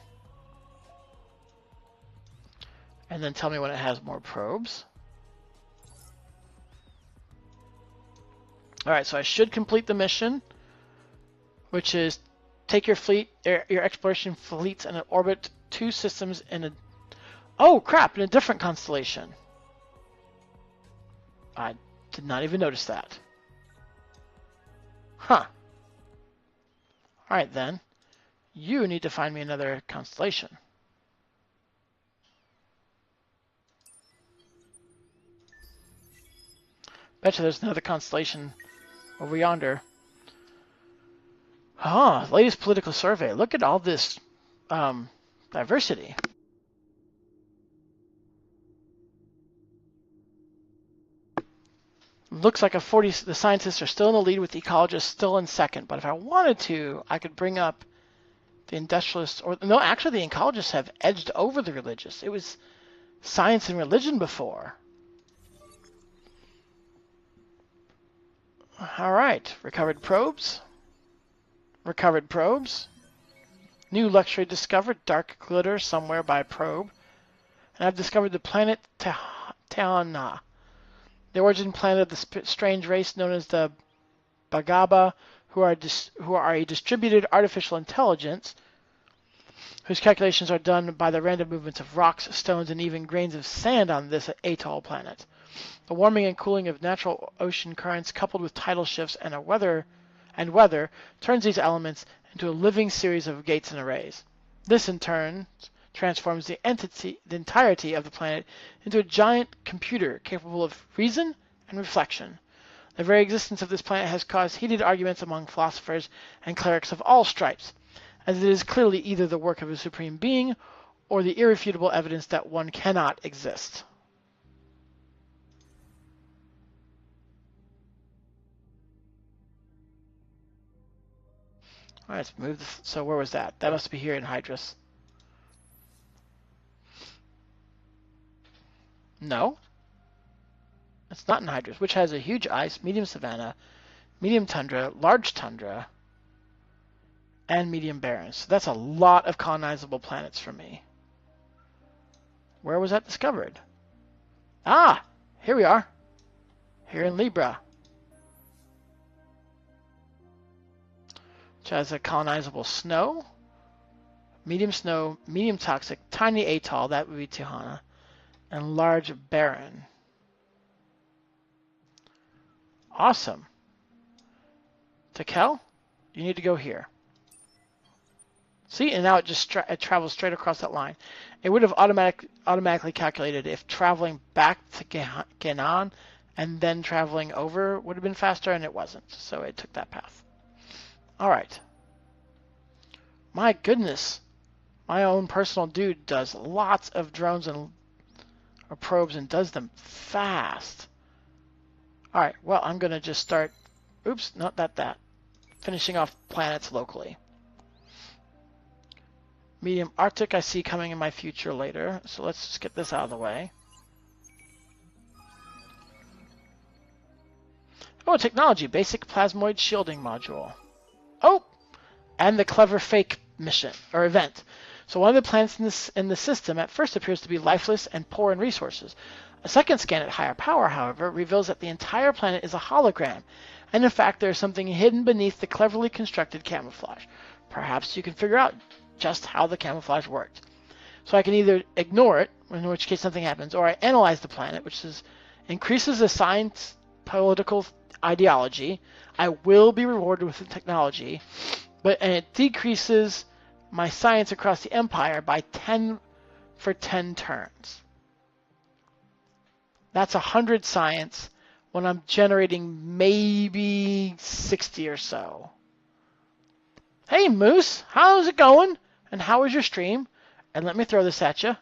And then tell me when it has more probes. Alright, so I should complete the mission, which is take your fleet, your exploration fleets, and orbit 2 systems in a... Oh, crap! In a different constellation. I did not even notice that. Huh. Alright then. You need to find me another constellation. Betcha there's another constellation over yonder. Ah, latest political survey. Look at all this diversity. Looks like the scientists are still in the lead with the ecologists still in second. But if I wanted to, I could bring up the industrialists. No, actually the ecologists have edged over the religious. It was science and religion before. All right, recovered probes. Recovered probes. New luxury discovered, dark glitter somewhere by probe. And I've discovered the planet Teana, the origin planet of the strange race known as the Bagaba, who are a distributed artificial intelligence whose calculations are done by the random movements of rocks, stones, and even grains of sand on this atoll planet. The warming and cooling of natural ocean currents, coupled with tidal shifts and weather, turns these elements into a living series of gates and arrays. This, in turn, transforms the entirety of the planet into a giant computer capable of reason and reflection. The very existence of this planet has caused heated arguments among philosophers and clerics of all stripes, as it is clearly either the work of a supreme being or the irrefutable evidence that one cannot exist. All right, let's move this. So where was that? That must be here in Hydrus. No. It's not in Hydrus, which has a huge ice, medium savanna, medium tundra, large tundra, and medium barren. So that's a lot of colonizable planets for me. Where was that discovered? Ah, here we are. Here in Libra. Which has a colonizable snow, medium toxic, tiny atoll, that would be Tihana, and large barren. Awesome. Tekel, you need to go here. See, and now it just it travels straight across that line. It would have automatically calculated if traveling back to Genan and then traveling over would have been faster, and it wasn't, so it took that path. All right. My goodness, my own personal dude does lots of drones or probes and does them fast. All right, well, I'm going to just start, oops, not that, finishing off planets locally. Medium Arctic I see coming in my future later. So let's just get this out of the way. Oh, technology. Basic plasmoid shielding module. Oh! And the clever fake mission, or event. So one of the planets in the system at first appears to be lifeless and poor in resources. A second scan at higher power, however, reveals that the entire planet is a hologram, and in fact there is something hidden beneath the cleverly constructed camouflage. Perhaps you can figure out just how the camouflage worked. So I can either ignore it, in which case nothing happens, or I analyze the planet, which increases the science political ideology. I will be rewarded with the technology, and it decreases my science across the empire by 10 for 10 turns. That's 100 science when I'm generating maybe 60 or so. Hey Moose, how's it going? And how was your stream? And let me throw this at you.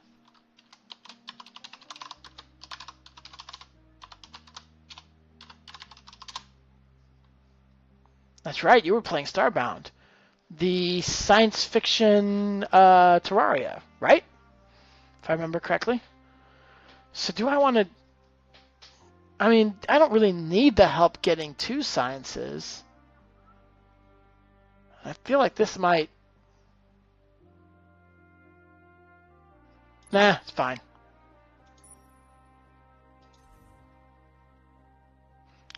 That's right, you were playing Starbound. The science fiction Terraria, right? If I remember correctly. So do I want to... I mean, I don't really need the help getting 2 sciences. I feel like this might... Nah, it's fine.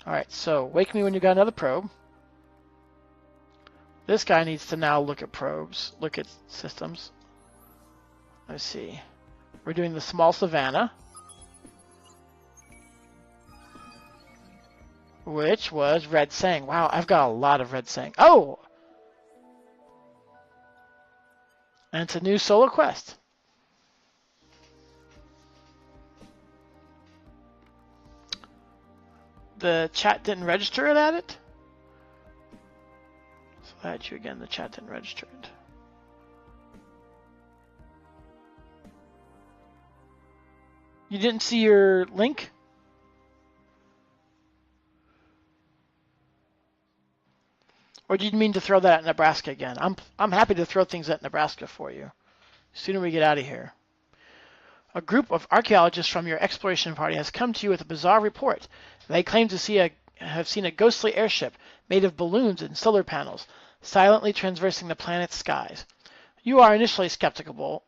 Alright, so wake me when you got another probe. This guy needs to now look at probes, look at systems. Let's see. We're doing the small savannah, which was Red Sang. Wow, I've got a lot of Red Sang. Oh! And it's a new solo quest. The chat didn't register it at it? So I had you again, the chat didn't register it. You didn't see your link? Or do you mean to throw that at Nebraska again? I'm happy to throw things at Nebraska for you. Sooner we get out of here. A group of archaeologists from your exploration party has come to you with a bizarre report. They claim to have seen a ghostly airship made of balloons and solar panels, silently traversing the planet's skies. You are initially skeptical,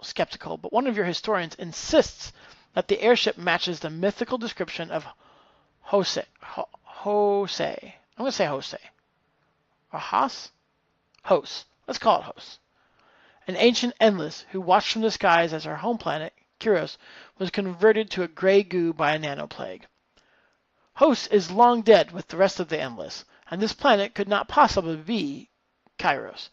but one of your historians insists that the airship matches the mythical description of Hose. I'm going to say Hose. Or Haas? Hos. Let's call it Hos. An ancient endless who watched from the skies as her home planet, Kyros, was converted to a gray goo by a nanoplague. Hos is long dead with the rest of the endless, and this planet could not possibly be Kyros.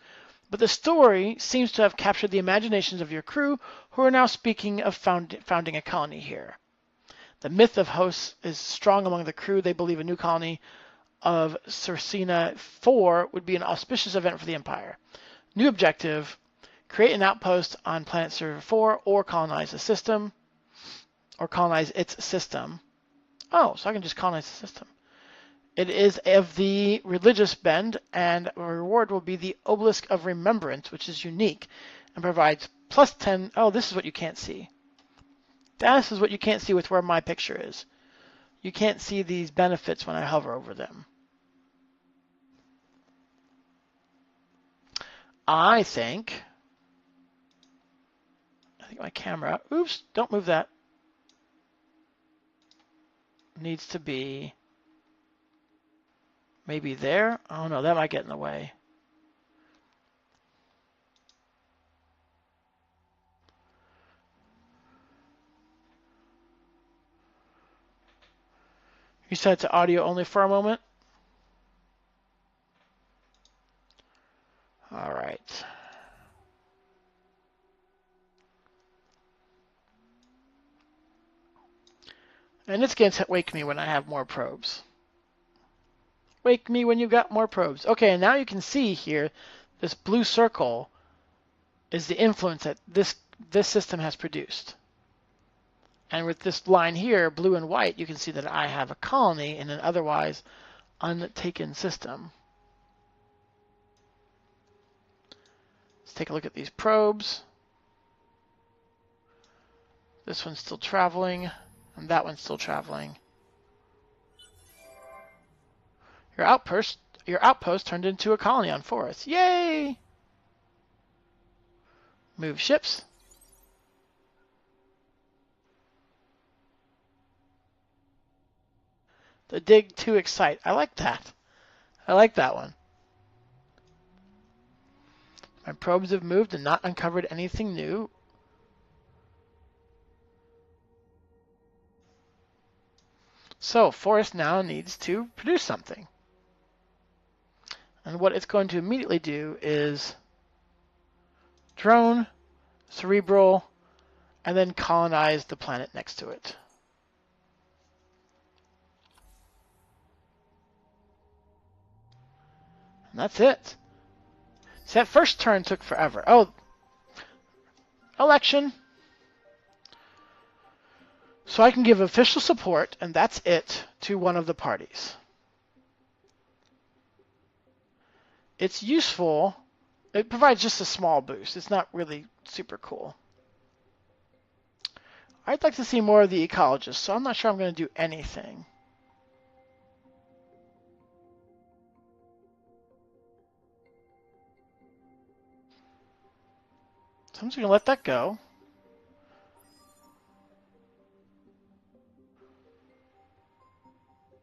But the story seems to have captured the imaginations of your crew, who are now speaking of founding a colony here. The myth of Hos is strong among the crew. They believe a new colony of Cersina 4 would be an auspicious event for the Empire. New objective: create an outpost on planet Server 4 or colonize the system. Or colonize its system. Oh, so I can just colonize the system. It is of the religious bend, and a reward will be the Obelisk of Remembrance, which is unique and provides plus 10. Oh, this is what you can't see. This is what you can't see with where my picture is. You can't see these benefits when I hover over them. I think my camera, oops, don't move that, needs to be maybe there. Oh no, that might get in the way. You set it to audio only for a moment. All right. And it's going to wake me when I have more probes. Wake me when you've got more probes. Okay, and now you can see here, this blue circle is the influence that this system has produced. And with this line here, blue and white, you can see that I have a colony in an otherwise untaken system. Let's take a look at these probes. This one's still traveling, and that one's still traveling. Your outpost turned into a colony on Forest. Yay! Move ships. The dig to excite. I like that. I like that one. My probes have moved and not uncovered anything new. So, Forest now needs to produce something. And what it's going to immediately do is drone, cerebral, and then colonize the planet next to it. And that's it. See, that first turn took forever. Oh, election. So I can give official support, and that's it, to one of the parties. It's useful. It provides just a small boost. It's not really super cool. I'd like to see more of the ecologists, so I'm not sure I'm going to do anything. So I'm just going to let that go.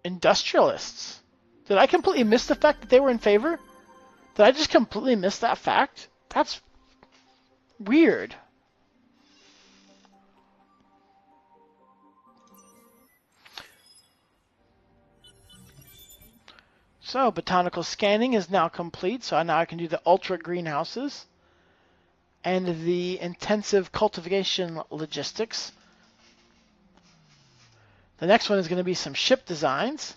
Industrialists. Did I completely miss the fact that they were in favor? Did I just completely miss that fact? That's weird. So, botanical scanning is now complete, so now I can do the ultra greenhouses and the intensive cultivation logistics. The next one is going to be some ship designs.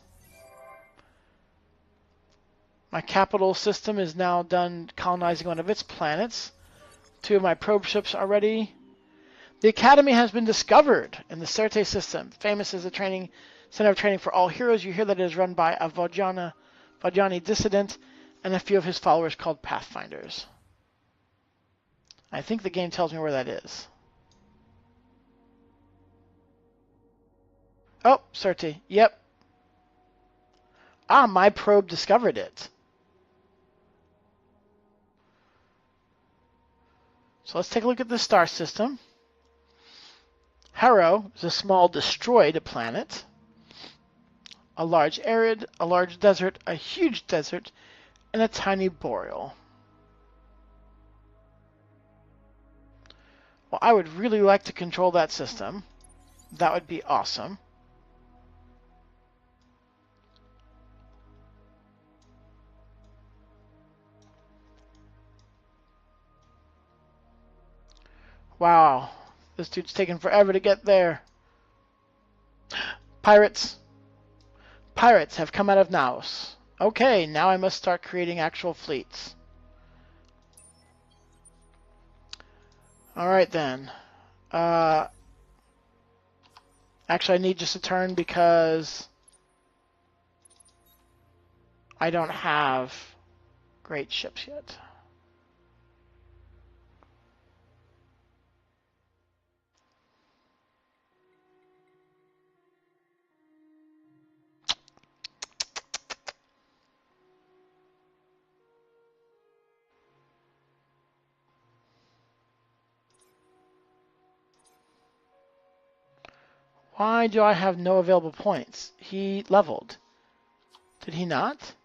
My capital system is now done colonizing one of its planets. 2 of my probe ships are ready. The Academy has been discovered in the Certe system, famous as a training center of training for all heroes. You hear that it is run by a Vajani dissident and a few of his followers called Pathfinders. I think the game tells me where that is. Oh, Certe. Yep. Ah, my probe discovered it. So let's take a look at the star system. Harrow is a small destroyed planet. A large arid, a large desert, a huge desert, and a tiny boreal. Well, I would really like to control that system. That would be awesome. Wow, this dude's taking forever to get there. Pirates. Pirates have come out of Naos. Okay, now I must start creating actual fleets. Alright then. Actually, I need just a turn because I don't have great ships yet. Why do I have no available points? He leveled. Did he not?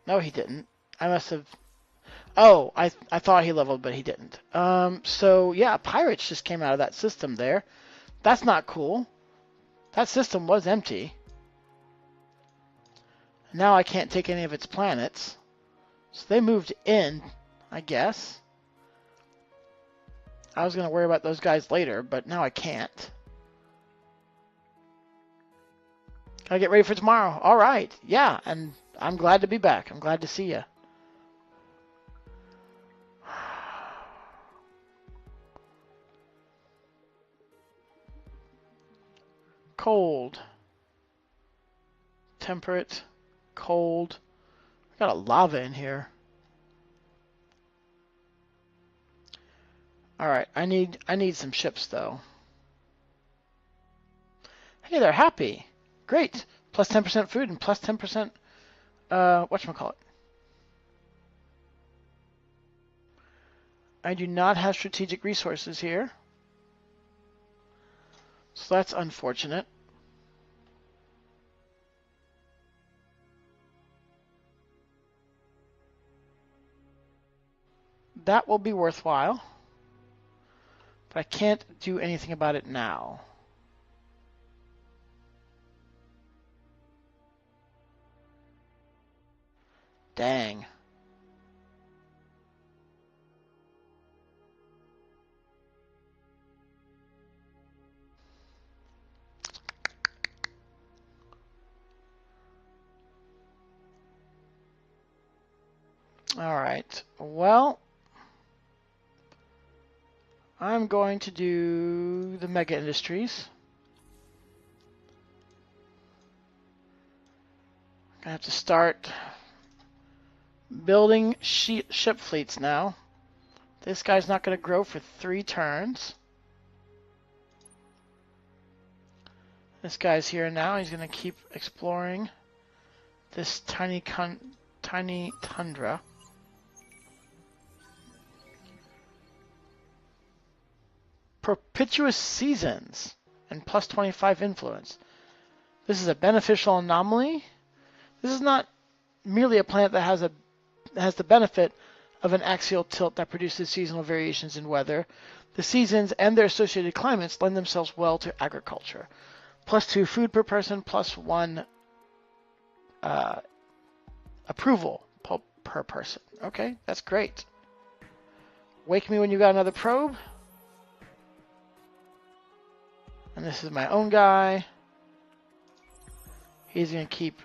No, he didn't. I must have... Oh, I thought he leveled, but he didn't. So, yeah, pirates just came out of that system there. That's not cool. That system was empty. Now I can't take any of its planets. So they moved in, I guess. I was going to worry about those guys later, but now I can't. Gotta get ready for tomorrow. All right. Yeah, and I'm glad to be back. I'm glad to see you. Cold. Temperate. Cold. Got a lava in here. All right. I need some ships though. Hey, they're happy. Great. Plus 10% food and plus 10%, whatchamacallit. I do not have strategic resources here. So that's unfortunate. That will be worthwhile. But I can't do anything about it now. Dang. All right. Well, I'm going to do the Mega Industries. I have to start building ship fleets now. This guy's not going to grow for 3 turns. This guy's here now. He's going to keep exploring this tiny tundra. Perpetuous seasons and plus 25 influence. This is a beneficial anomaly. This is not merely a planet that has the benefit of an axial tilt that produces seasonal variations in weather. The seasons and their associated climates lend themselves well to agriculture. Plus 2 food per person, plus 1 approval per person. Okay, that's great. Wake me when you got another probe. And this is my own guy. He's going to keep...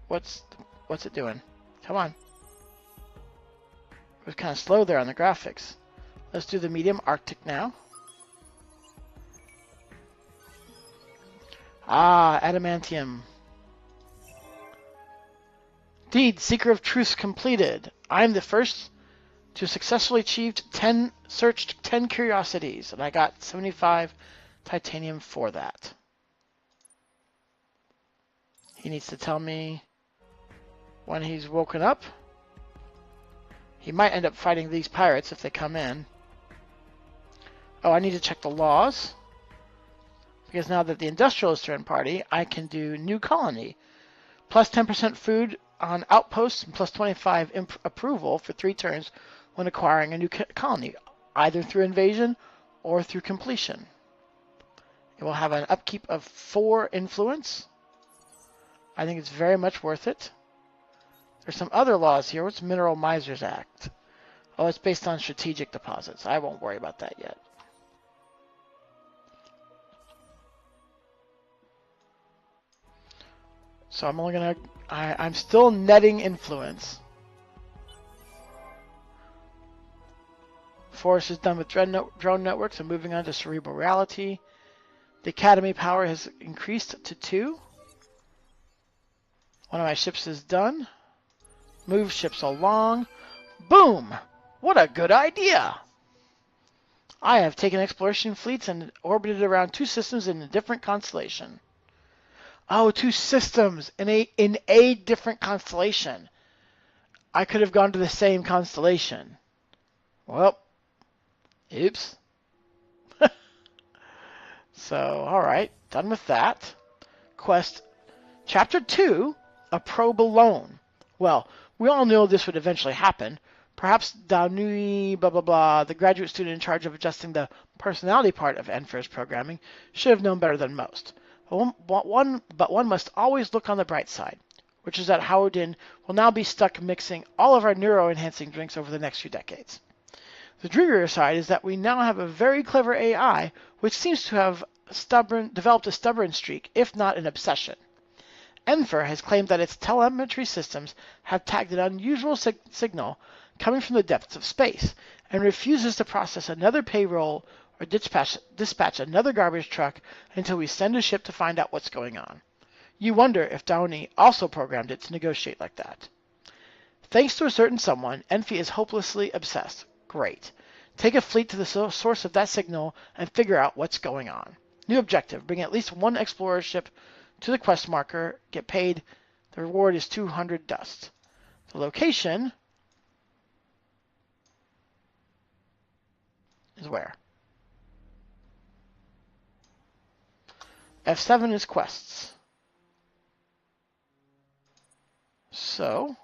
What's it doing? Come on. It was kind of slow there on the graphics. Let's do the medium Arctic now. Ah, adamantium. Indeed, Seeker of Truth completed. I am the first to successfully searched 10 curiosities, and I got 75 titanium for that. He needs to tell me when he's woken up. He might end up fighting these pirates if they come in. Oh, I need to check the laws. Because now that the industrialists are in party, I can do new colony. Plus 10% food on outposts and plus 25 approval for 3 turns when acquiring a new colony, either through invasion or through completion. It will have an upkeep of 4 influence. I think it's very much worth it. There's some other laws here. What's Mineral Misers Act? Oh, it's based on strategic deposits. I won't worry about that yet. So I'm only gonna... I'm still netting influence. Force is done with drone networks and moving on to cerebral reality. The Academy power has increased to 2. One of my ships is done. Move ships along. Boom! What a good idea! I have taken exploration fleets and orbited around 2 systems in a different constellation. Oh, 2 systems in a different constellation. I could have gone to the same constellation. Well, oops. So, alright, done with that. Quest Chapter 2, A Probe Alone. Well, we all know this would eventually happen. Perhaps Daunui, blah blah blah, the graduate student in charge of adjusting the personality part of Enfer's programming, should have known better than most. But one must always look on the bright side, which is that Howardin will now be stuck mixing all of our neuro-enhancing drinks over the next few decades. The drearier side is that we now have a very clever AI, which seems to have developed a stubborn streak, if not an obsession. Enfer has claimed that its telemetry systems have tagged an unusual signal coming from the depths of space, and refuses to process another payroll or dispatch another garbage truck until we send a ship to find out what's going on. You wonder if Downey also programmed it to negotiate like that. Thanks to a certain someone, Enfi is hopelessly obsessed. Great. Take a fleet to the source of that signal and figure out what's going on. New objective. Bring at least one explorer ship to the quest marker. Get paid. The reward is 200 dust. The location is where? F7 is quests. So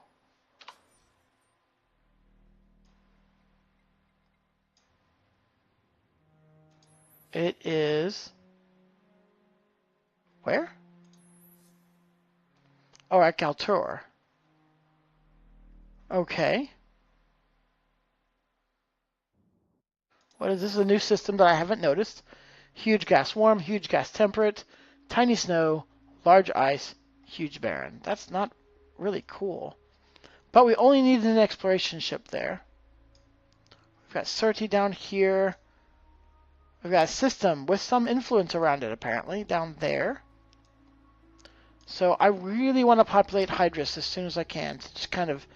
it is where? Oh, at Galtour. Okay. What is this? Is a new system that I haven't noticed. Huge gas warm, huge gas temperate, tiny snow, large ice, huge barren. That's not really cool. But we only need an exploration ship there. We've got Surti down here. We've got a system with some influence around it, apparently, down there. So I really want to populate Hydrus as soon as I can to just kind of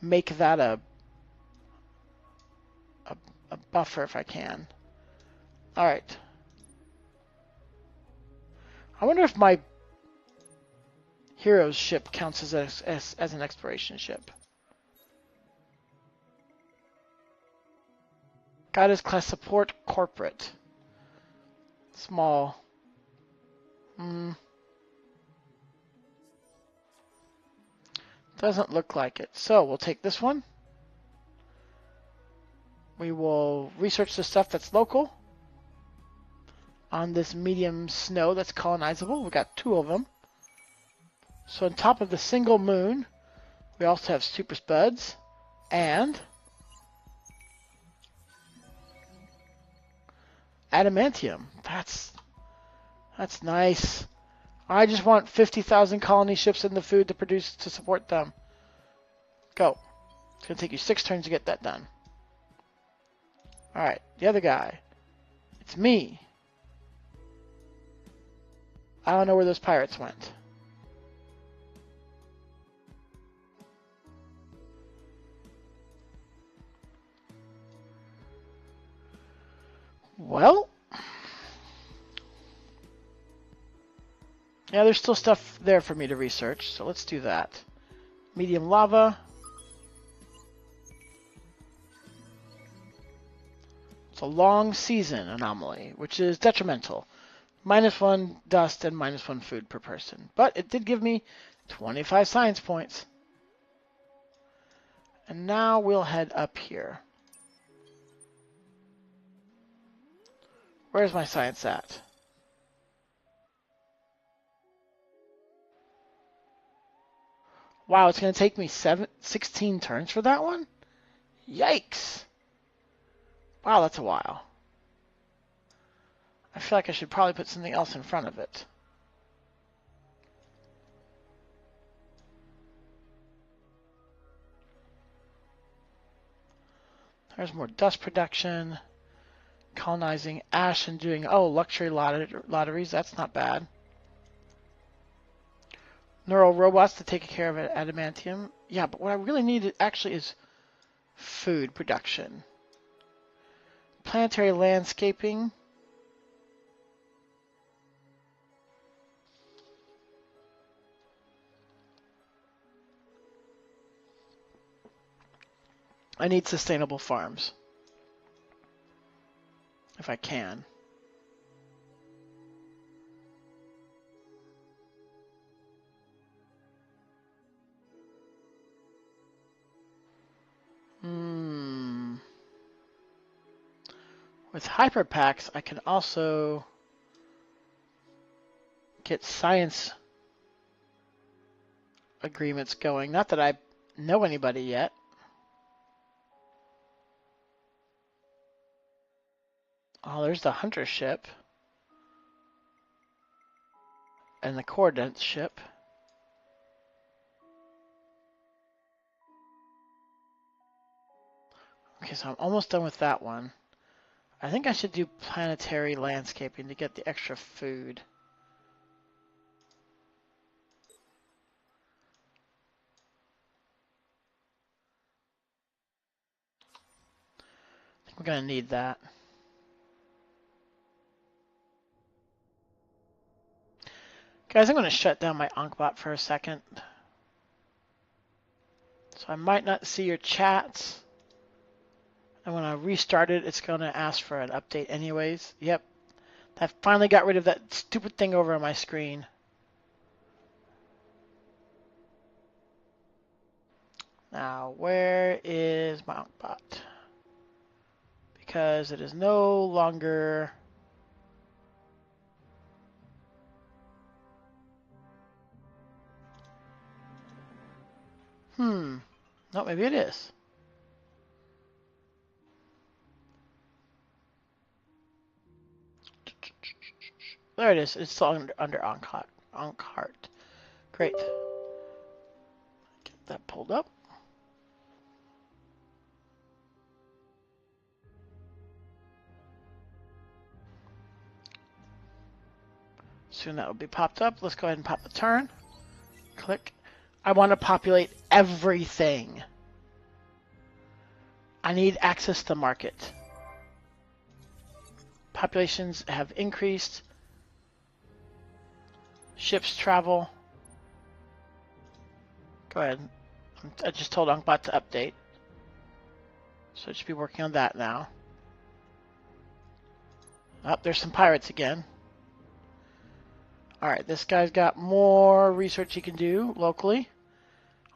make that a buffer if I can. Alright. I wonder if my hero's ship counts as an exploration ship. Goddess class support corporate. Small. Doesn't look like it. So we'll take this one. We will research the stuff that's local on this medium snow that's colonizable. We've got 2 of them. So on top of the single moon, we also have super spuds and adamantium. That's nice. I just want 50,000 colony ships in the food to produce to support them. Go. It's going to take you 6 turns to get that done. Alright, the other guy. It's me. I don't know where those pirates went. Well, yeah, there's still stuff there for me to research, so let's do that. Medium lava. It's a long season anomaly, which is detrimental. -1 dust and -1 food per person. But it did give me 25 science points. And now we'll head up here. Where's my science at? Wow, it's going to take me 16 turns for that one? Yikes! Wow, that's a while. I feel like I should probably put something else in front of it. There's more dust production. Colonizing ash and doing, luxury lotteries. That's not bad. Neural robots to take care of adamantium. Yeah, but what I really need actually is food production. Planetary landscaping. I need sustainable farms. If I can. With hyper packs, I can also get science agreements going. Not that I know anybody yet. Oh, there's the hunter ship. And the coordinates ship. Okay, so I'm almost done with that one. I think I should do planetary landscaping to get the extra food. I think we're going to need that. Guys, I'm going to shut down my Ankbot for a second. So I might not see your chats. And when I restart it, it's going to ask for an update anyways. Yep. I finally got rid of that stupid thing over on my screen. Now, where is my Ankbot? Because it is no longer... No, maybe it is. There it is. It's still under Ankhart. Great. Get that pulled up. Soon that will be popped up. Let's go ahead and pop the turn. Click. I want to populate everything. I need access to the market. Populations have increased. Ships travel. Go ahead. I just told Ankhbot to update. So it should be working on that now. Oh, there's some pirates again. Alright, this guy's got more research he can do locally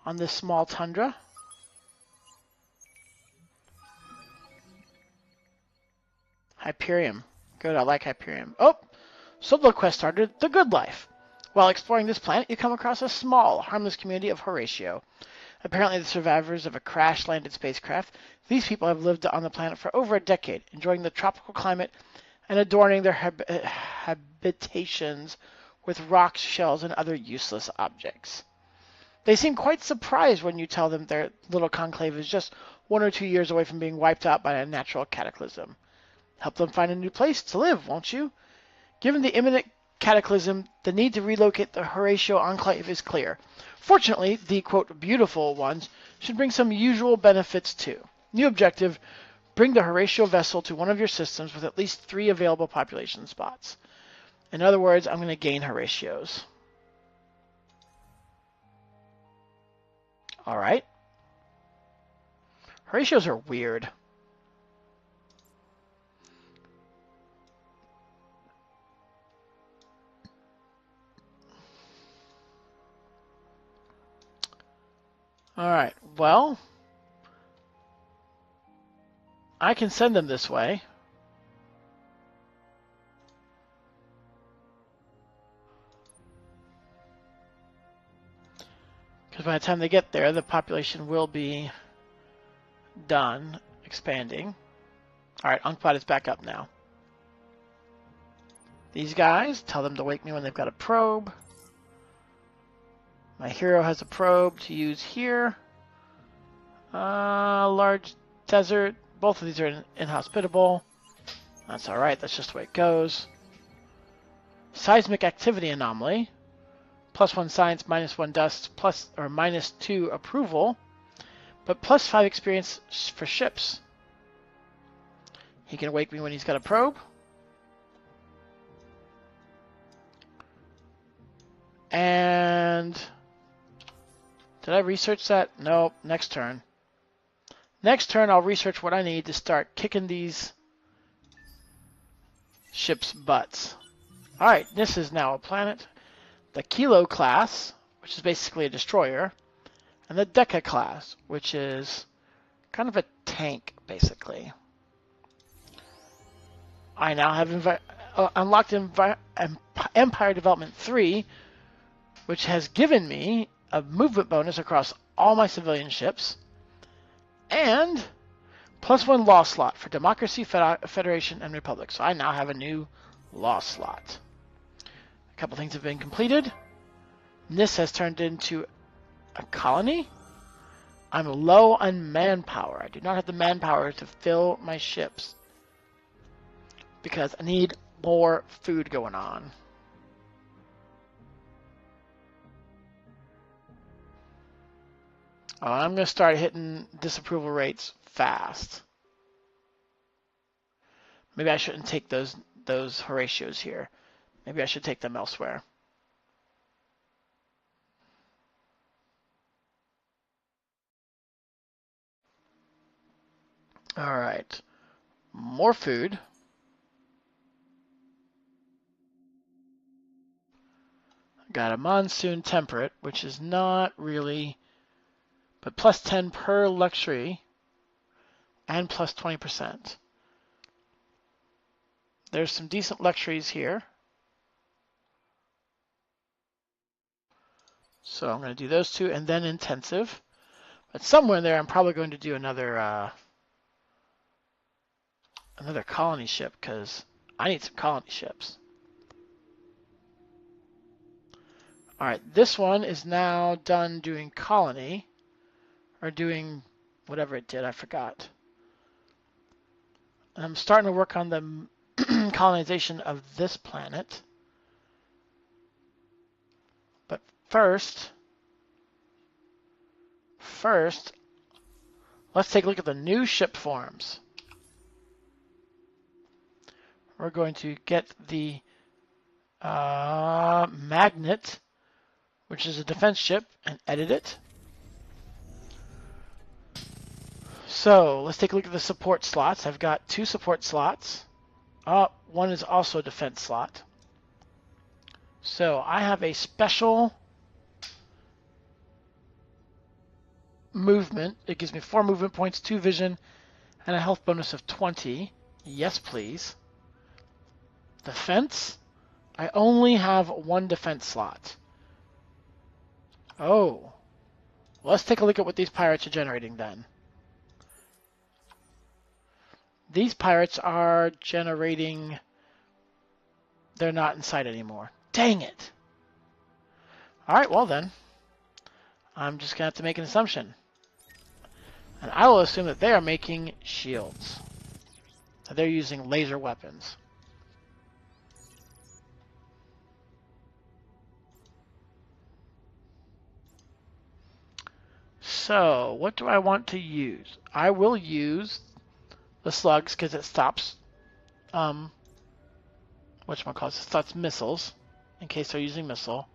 on this small tundra. Hyperium. Good, I like Hyperium. Oh! Solo quest started, The Good Life. While exploring this planet, you come across a small, harmless community of Horatio. Apparently the survivors of a crash-landed spacecraft, these people have lived on the planet for over a decade, enjoying the tropical climate and adorning their habitations with rocks, shells, and other useless objects. They seem quite surprised when you tell them their little conclave is just 1 or 2 years away from being wiped out by a natural cataclysm. Help them find a new place to live, won't you? Given the imminent cataclysm, the need to relocate the Horatio Enclave is clear. Fortunately, the, quote, beautiful ones should bring some usual benefits too. New objective, bring the Horatio vessel to one of your systems with at least 3 available population spots. In other words, I'm going to gain Horatios. Alright. Horatios are weird. Alright, well, I can send them this way. Because by the time they get there, the population will be done expanding. Alright, Ankhbot is back up now. These guys, tell them to wake me when they've got a probe. My hero has a probe to use here. Large desert. Both of these are inhospitable. That's alright, that's just the way it goes. Seismic activity anomaly. +1 science, -1 dust, plus or -2 approval. But +5 experience for ships. He can wake me when he's got a probe. And did I research that? Nope. Next turn. Next turn, I'll research what I need to start kicking these ships' butts. Alright, this is now a planet. The Kilo class, which is basically a destroyer. And the Deca class, which is kind of a tank, basically. I now have unlocked Empire Development 3, which has given me a movement bonus across all my civilian ships, and +1 law slot for Democracy, Federation, and Republic. So I now have a new law slot. A couple things have been completed. This has turned into a colony. I'm low on manpower. I do not have the manpower to fill my ships because I need more food going on. I'm going to start hitting disapproval rates fast. Maybe I shouldn't take those Horatios here. Maybe I should take them elsewhere. All right. More food. Got a monsoon temperate, which is not really, but plus 10 per luxury and plus 20%. There's some decent luxuries here. So I'm going to do those two and then intensive. But somewhere in there, I'm probably going to do another colony ship because I need some colony ships. All right, this one is now done doing colony, or doing whatever it did, I forgot. I'm starting to work on the colonization of this planet. But first, let's take a look at the new ship forms. We're going to get the Magnet, which is a defense ship, and edit it. So let's take a look at the support slots. I've got 2 support slots. One is also a defense slot. So I have a special movement. It gives me 4 movement points, 2 vision, and a health bonus of 20. Yes, please. Defense. I only have 1 defense slot. Oh. Let's take a look at what these pirates are generating then. These pirates are generating... They're not in sight anymore. Dang it! Alright, well then. I'm just going to have to make an assumption. And I will assume that they are making shields. That they're using laser weapons. So, what do I want to use? I will use the slugs because it stops, it stops missiles in case they're using missile.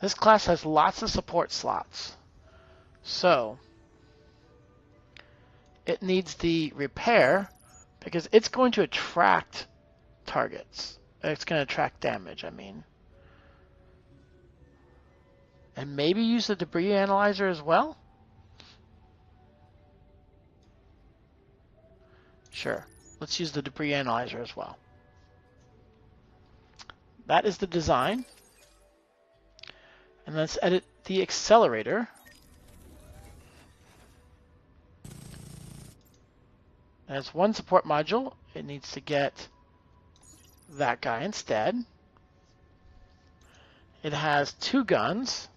This class has lots of support slots. So, it needs the repair because it's going to attract targets. It's going to attract damage, I mean. And maybe use the debris analyzer as well? Sure. Let's use the debris analyzer as well. That is the design. And let's edit the accelerator. As 1 support module, it needs to get that guy instead. It has 2 guns.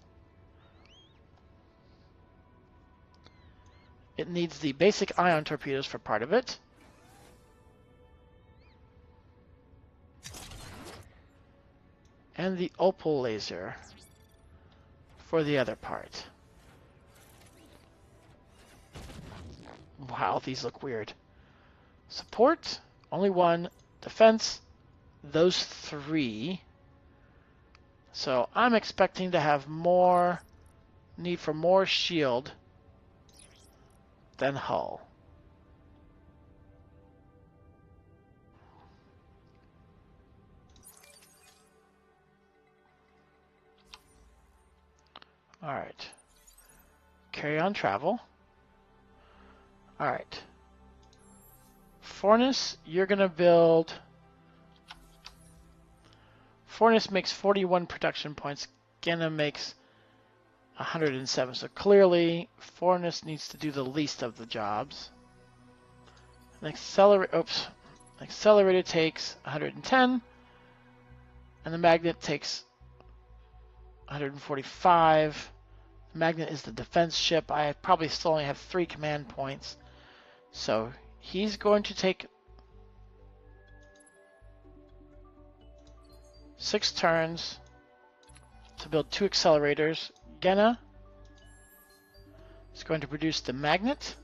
It needs the basic ion torpedoes for part of it. And the opal laser for the other part. Wow, these look weird. Support, only 1. Defense, those 3. So I'm expecting to have more need for more shield than hull. All right. Carry on travel. All right. Fornis, you're going to build... Fornis makes 41 production points. Genna makes 107. So clearly, Fornis needs to do the least of the jobs. An accelerator takes 110. And the magnet takes 145. The magnet is the defense ship. I probably still only have 3 command points. So he's going to take 6 turns to build 2 accelerators. Genna is going to produce the magnet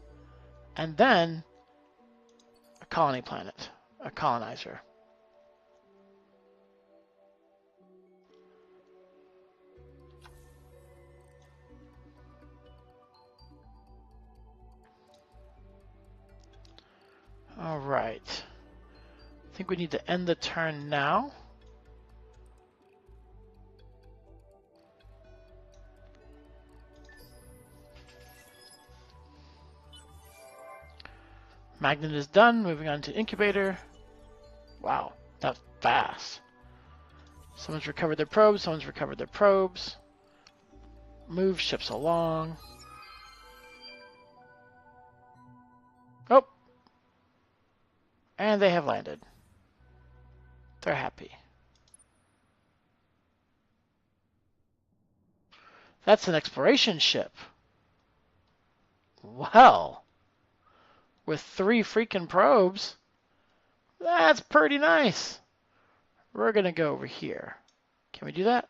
and then a colony planet, a colonizer. All right. I think we need to end the turn now. Magnet is done. Moving on to incubator. Wow, that's fast. Someone's recovered their probes. Someone's recovered their probes. Move ships along. Oh. And they have landed. They're happy. That's an exploration ship. Well, with 3 freaking probes, that's pretty nice. We're going to go over here. Can we do that?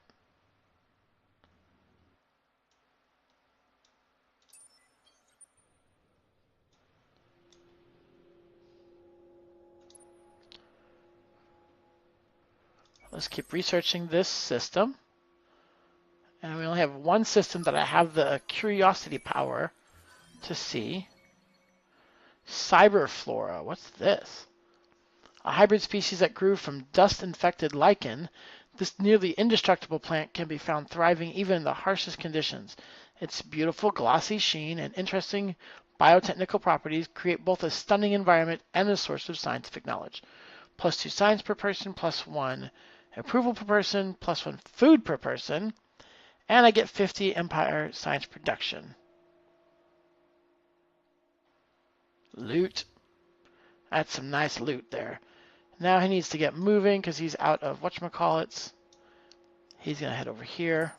Let's keep researching this system. And we only have one system that I have the curiosity power to see. Cyberflora. What's this? A hybrid species that grew from dust-infected lichen. This nearly indestructible plant can be found thriving even in the harshest conditions. Its beautiful glossy sheen and interesting biotechnical properties create both a stunning environment and a source of scientific knowledge. +2 science per person, +1 approval per person, +1 food per person, and I get 50 Empire science production. Loot. That's some nice loot there. Now he needs to get moving because he's out of whatchamacallits. He's going to head over here.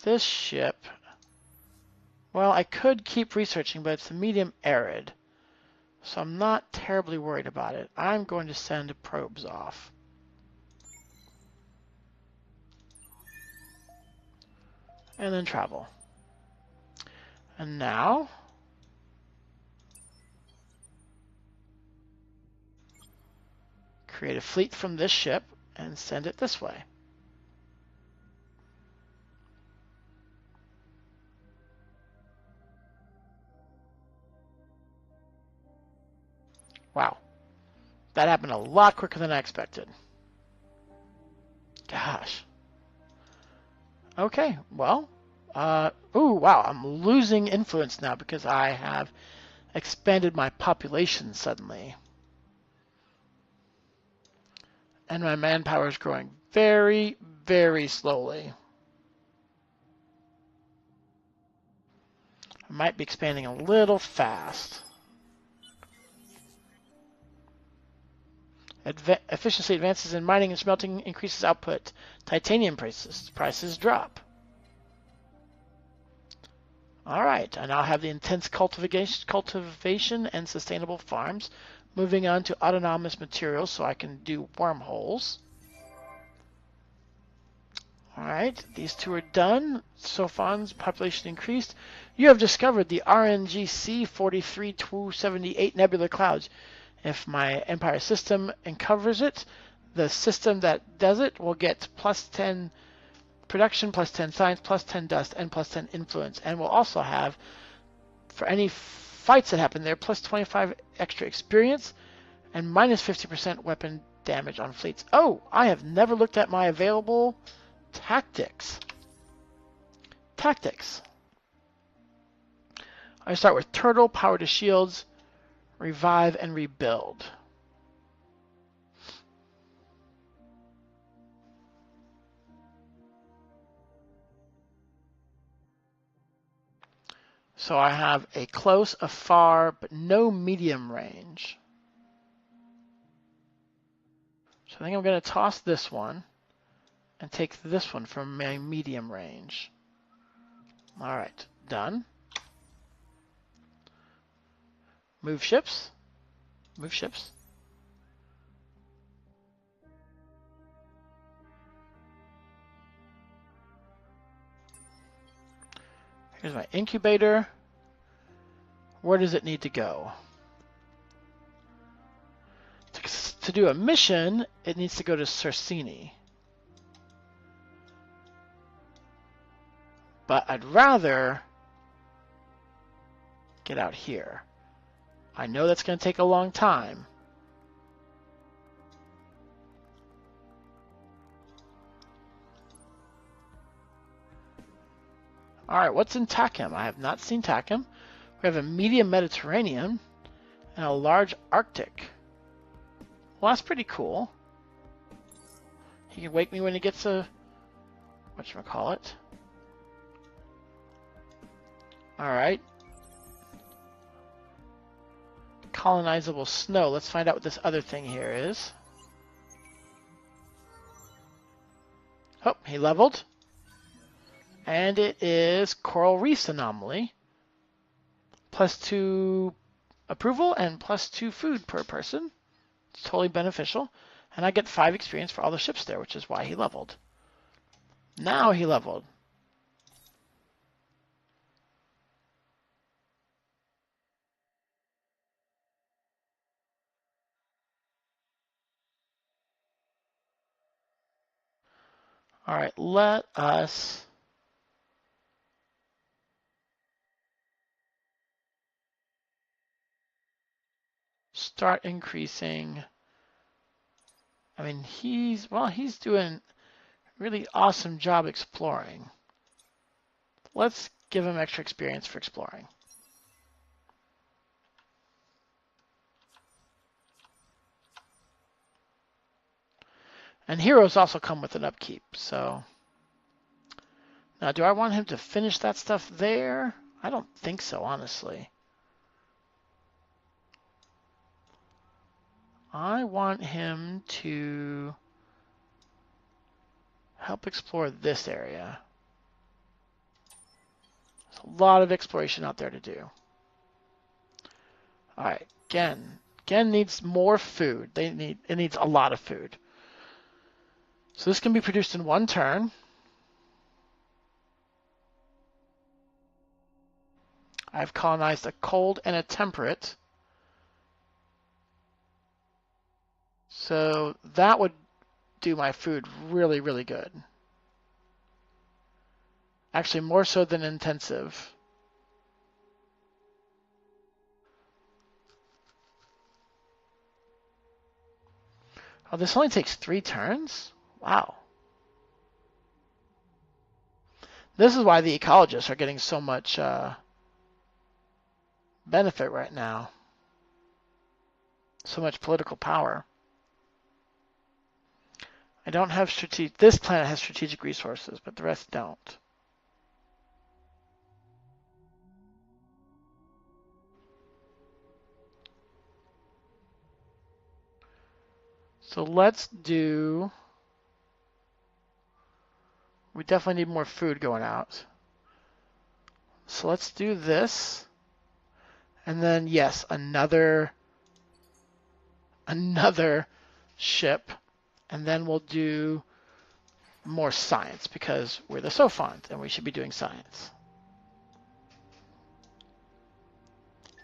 This ship, well, I could keep researching, but it's medium arid. So I'm not terribly worried about it. I'm going to send probes off. And then travel. And now, create a fleet from this ship and send it this way. Wow. That happened a lot quicker than I expected. Gosh. Okay, well, ooh, wow, I'm losing influence now because I have expanded my population suddenly. And my manpower is growing very, very slowly. I might be expanding a little fast. Efficiency advances in mining and smelting, increases output. Titanium prices drop. Alright, I now have the intense cultivation and sustainable farms. Moving on to autonomous materials so I can do wormholes. Alright, these two are done. Sophons, population increased. You have discovered the RNGC 43278 Nebula Clouds. If my Empire system uncovers it, the system that does it will get +10 production, +10 science, +10 dust, and +10 influence. And will also have, for any fights that happen there, +25 extra experience and -50% weapon damage on fleets. Oh, I have never looked at my available tactics. I start with turtle, power to shields, revive, and rebuild. So I have a close, a far, but no medium range. So I think I'm going to toss this one and take this one from my medium range. All right, done. Move ships. Move ships. Here's my incubator. Where does it need to go? To do a mission, it needs to go to Cercini. But I'd rather get out here. I know that's going to take a long time. Alright, what's in Takim? I have not seen Takim. We have a medium Mediterranean and a large Arctic. Well, that's pretty cool. He can wake me when he gets a... whatchamacallit. Alright. Colonizable snow. Let's find out what this other thing here is. Oh, he leveled. And it is Coral Reefs Anomaly. +2 approval and +2 food per person. It's totally beneficial. And I get 5 experience for all the ships there, which is why he leveled. Now he leveled. Alright, let us start increasing. I mean, he's doing a really awesome job exploring. Let's give him extra experience for exploring. And heroes also come with an upkeep, so... Now, do I want him to finish that stuff there? I don't think so, honestly. I want him to help explore this area. There's a lot of exploration out there to do. Alright, Gen. Gen needs more food. It needs a lot of food. So this can be produced in 1 turn. I've colonized a cold and a temperate. So that would do my food really, really good. Actually, more so than intensive. Oh, this only takes 3 turns? Wow. This is why the ecologists are getting so much benefit right now. So much political power. I don't have strategic... This planet has strategic resources, but the rest don't. So let's do... We definitely need more food going out. So let's do this. And then, yes, another ship. And then we'll do more science because we're the Sophons and we should be doing science.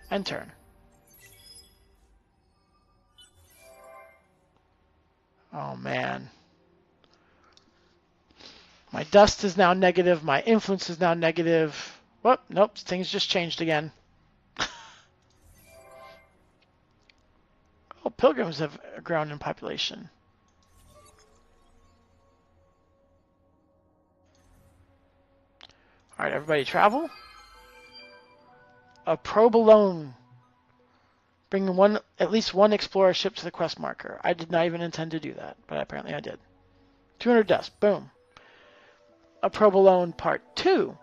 End turn. Oh man. My dust is now negative. My influence is now negative. Whoop, nope, things just changed again. Oh, pilgrims have grown in population. All right, everybody travel. A probe alone. Bring at least one explorer ship to the quest marker. I did not even intend to do that, but apparently I did. 200 dust. Boom. A probe alone part 2.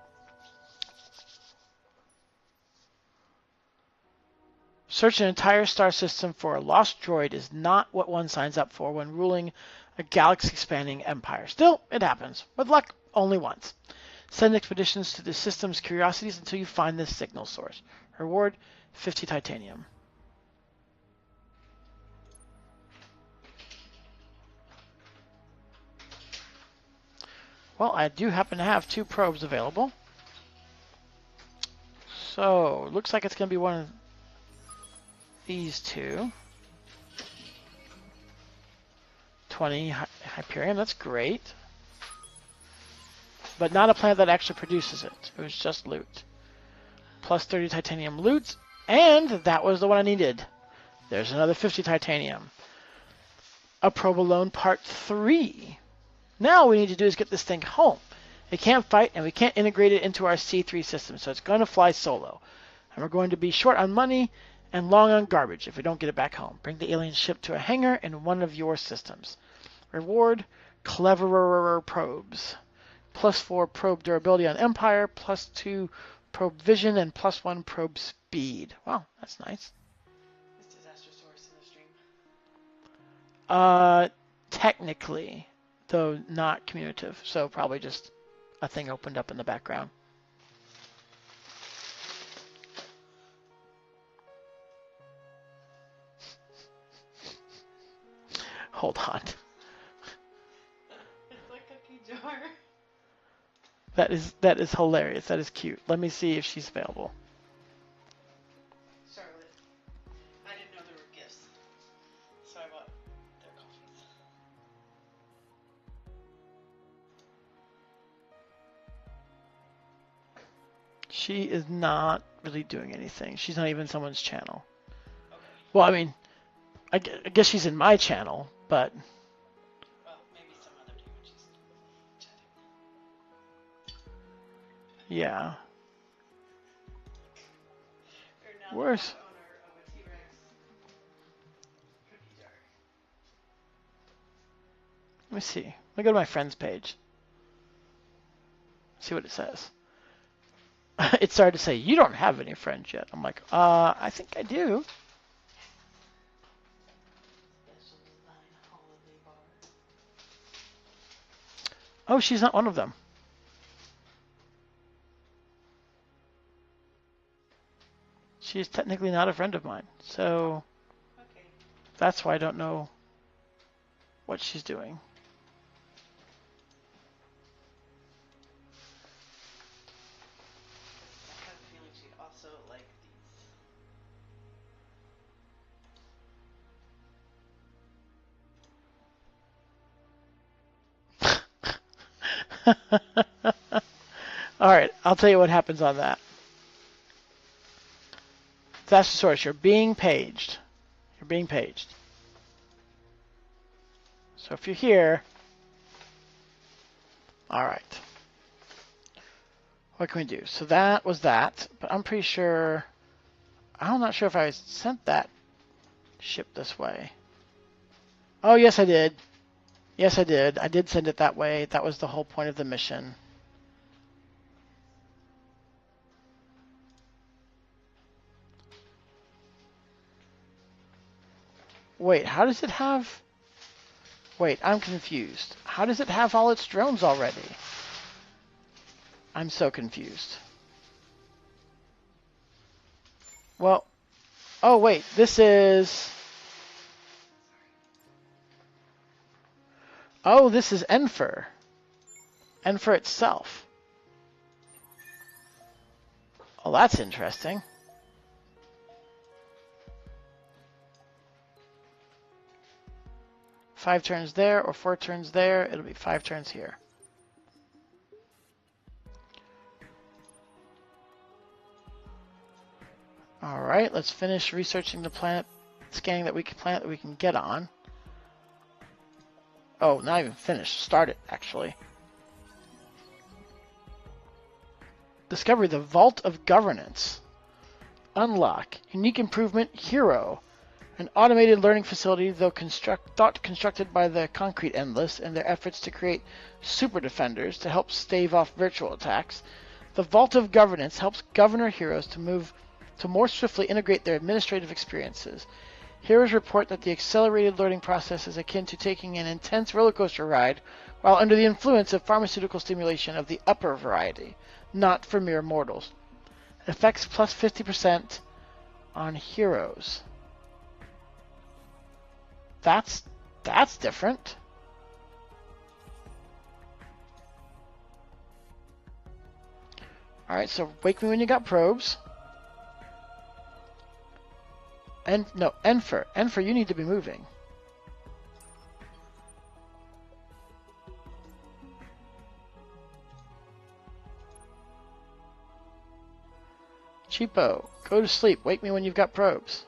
Search an entire star system for a lost droid is not what one signs up for when ruling a galaxy-spanning empire. Still, it happens. With luck, only once. Send expeditions to the system's curiosities until you find this signal source. Reward, 50 titanium. Well, I do happen to have 2 probes available. So, looks like it's going to be one of these 2. 20 Hyperion, that's great. but not a planet that actually produces it. It was just loot. Plus 30 titanium loot, and that was the one I needed. There's another 50 titanium. A provolone part 3. Now what we need to do is get this thing home. It can't fight, and we can't integrate it into our C3 system, so it's going to fly solo. And we're going to be short on money and long on garbage if we don't get it back home. Bring the alien ship to a hangar in one of your systems. Reward, cleverer probes. Plus 4 probe durability on Empire, plus 2 probe vision, and plus 1 probe speed. Wow, that's nice. Is Disaster Source in the stream? Technically, though not commutative, so probably just a thing opened up in the background. Hold on. It's a cookie jar. That is hilarious. That is cute. Let me see if she's available. Charlotte. I didn't know there were gifts. So I bought their coffees. She is not really doing anything. She's not even someone's channel. Okay. Well, I mean, I guess she's in my channel, but Well, maybe some other day when she's chatting. yeah. You're now Worse. the owner of a T-Rex cookie jar. Let me see. Let me go to my friends page. See what it says. It started to say, you don't have any friends yet. I'm like, I think I do. Special design holiday bar. Oh, she's not one of them. She's technically not a friend of mine. So Okay. that's why I don't know what she's doing. I have a feeling she'd also like these. All right, I'll tell you what happens on that. That's the source. You're being paged. You're being paged. So if you're here, all right. What can we do? So that was that, but I'm pretty sure, I'm not sure if I sent that ship this way. Oh, yes, I did. Yes, I did. I did send it that way. That was the whole point of the mission. Wait, how does it have... Wait, I'm confused. How does it have all its drones already? I'm so confused. Well, oh wait, this is... Oh, this is Enfer. Enfer itself. Oh, that's interesting. Five turns there or 4 turns there. It'll be 5 turns here. All right, let's finish researching the planet, scanning that planet that we can get on. Oh, not even finished. Start it, actually. Discovery the Vault of Governance. Unlock. Unique improvement, Hero. An automated learning facility, though thought constructed by the Concrete Endless in their efforts to create super defenders to help stave off virtual attacks. The Vault of Governance helps governor heroes to more swiftly integrate their administrative experiences. Heroes report that the accelerated learning process is akin to taking an intense roller coaster ride while under the influence of pharmaceutical stimulation of the upper variety, not for mere mortals. Effects plus 50% on heroes. That's different. Alright, so wake me when you got probes. And no, Enfer. Enfer, you need to be moving. Cheapo, go to sleep. Wake me when you've got probes.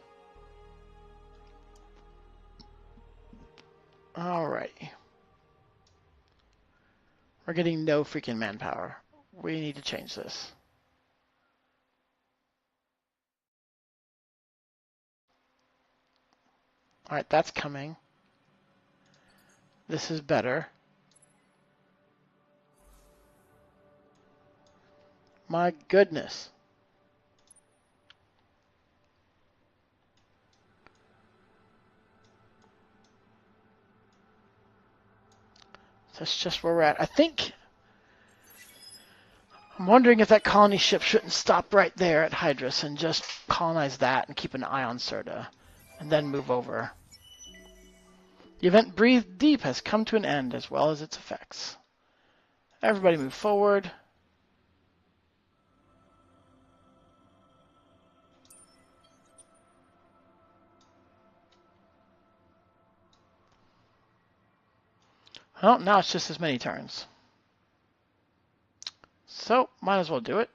Alrighty. We're getting no freaking manpower. We need to change this. Alright, that's coming. This is better. My goodness. That's just where we're at. I think... I'm wondering if that colony ship shouldn't stop right there at Hydrus and just colonize that and keep an eye on Serta. And then move over. The event Breathe Deep has come to an end, as well as its effects. Everybody move forward. Well, now it's just as many turns. So, might as well do it.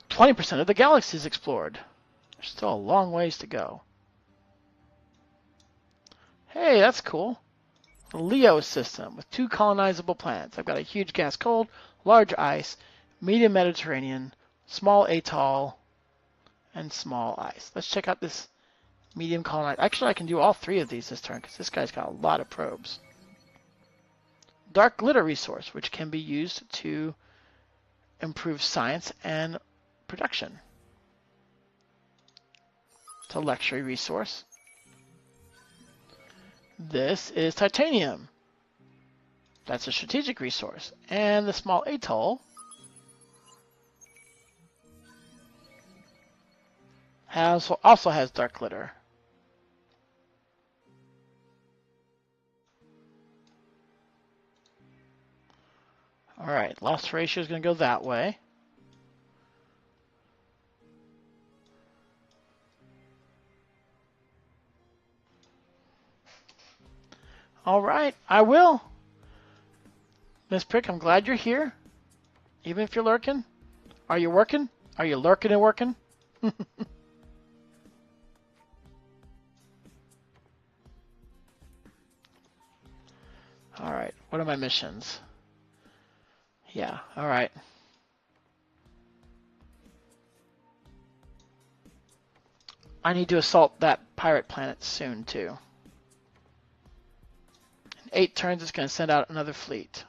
"20% of the galaxy is explored. There's still a long ways to go." Hey, that's cool. The Leo system with 2 colonizable planets. I've got a huge gas cold, large ice, medium Mediterranean, small atoll, and small ice. Let's check out this medium colonized. Actually, I can do all 3 of these this turn because this guy's got a lot of probes. Dark glitter resource, which can be used to improve science and production. It's a luxury resource. This is titanium. That's a strategic resource. And the small atoll also has dark glitter. Alright, loss ratio is going to go that way. Alright, I will. Miss Prick, I'm glad you're here. Even if you're lurking. Are you working? Are you lurking and working? Alright, what are my missions? Yeah, alright. I need to assault that pirate planet soon, too. In 8 turns, it's going to send out another fleet.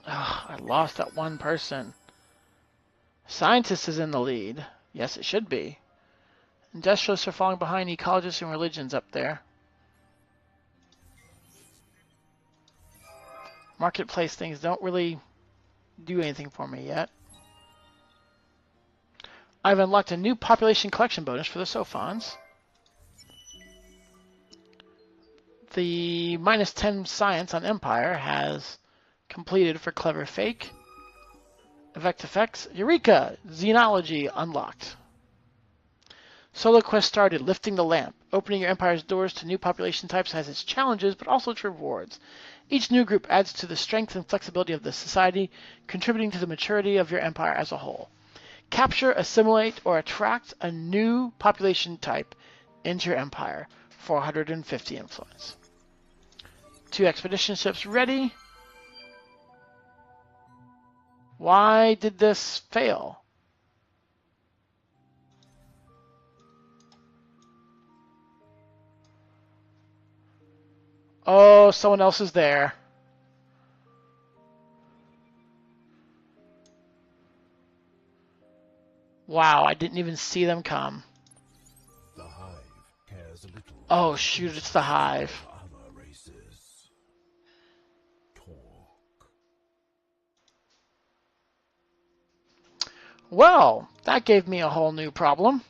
Ugh, I lost that one person. Scientist is in the lead. Yes, it should be. Industrialists are falling behind ecologists and religions up there. Marketplace things don't really do anything for me yet. I've unlocked a new population collection bonus for the Sophons. The -10 science on Empire has completed for Clever Fake. Effects. Eureka! Xenology unlocked. Solo quest started. Lifting the lamp. Opening your Empire's doors to new population types has its challenges, but also its rewards. Each new group adds to the strength and flexibility of the society, contributing to the maturity of your Empire as a whole. Capture, assimilate, or attract a new population type into your Empire. 450 influence. 2 expedition ships ready. Why did this fail? Oh, someone else is there. Wow, I didn't even see them come. The Hive cares a little. Oh, shoot, it's the Hive. Other races talk. Well, that gave me a whole new problem.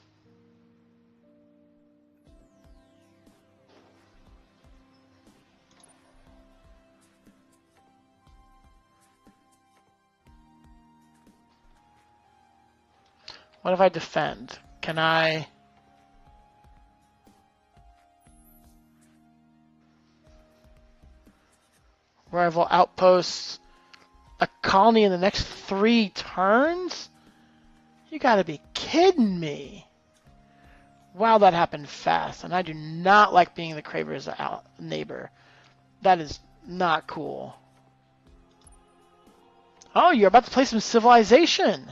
What if I defend? Can I... Rival outposts. A colony in the next 3 turns? You gotta be kidding me. Wow, that happened fast. And I do not like being the Craver's neighbor. That is not cool. Oh, you're about to play some civilization.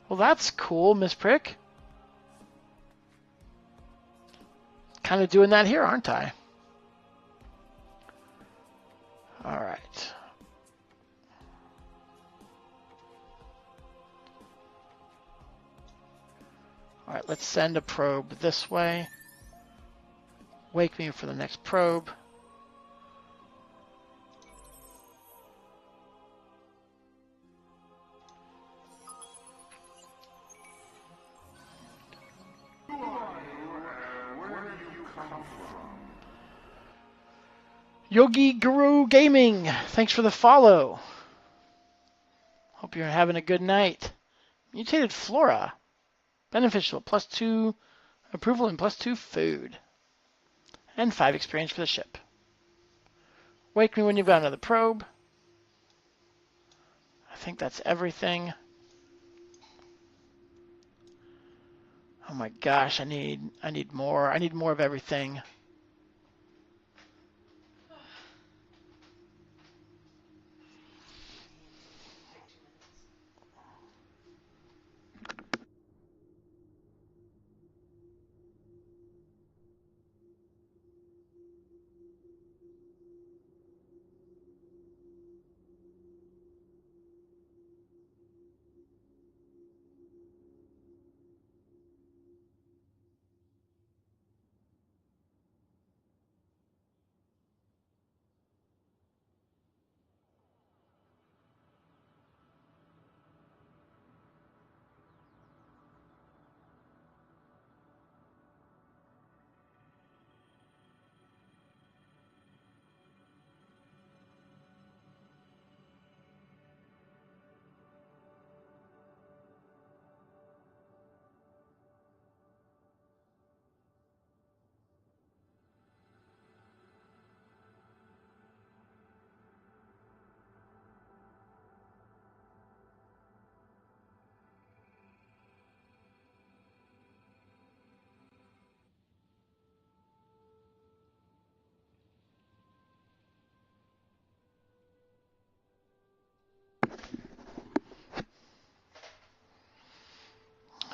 Well, that's cool, Miss Prick. Kind of doing that here, aren't I? All right. All right, let's send a probe this way. Wake me for the next probe. Yogi Guru Gaming, thanks for the follow. Hope you're having a good night. Mutated Flora, beneficial, +2 approval and +2 food. And 5 experience for the ship. Wake me when you've got another probe. I think that's everything. Oh my gosh, I need more. I need more of everything.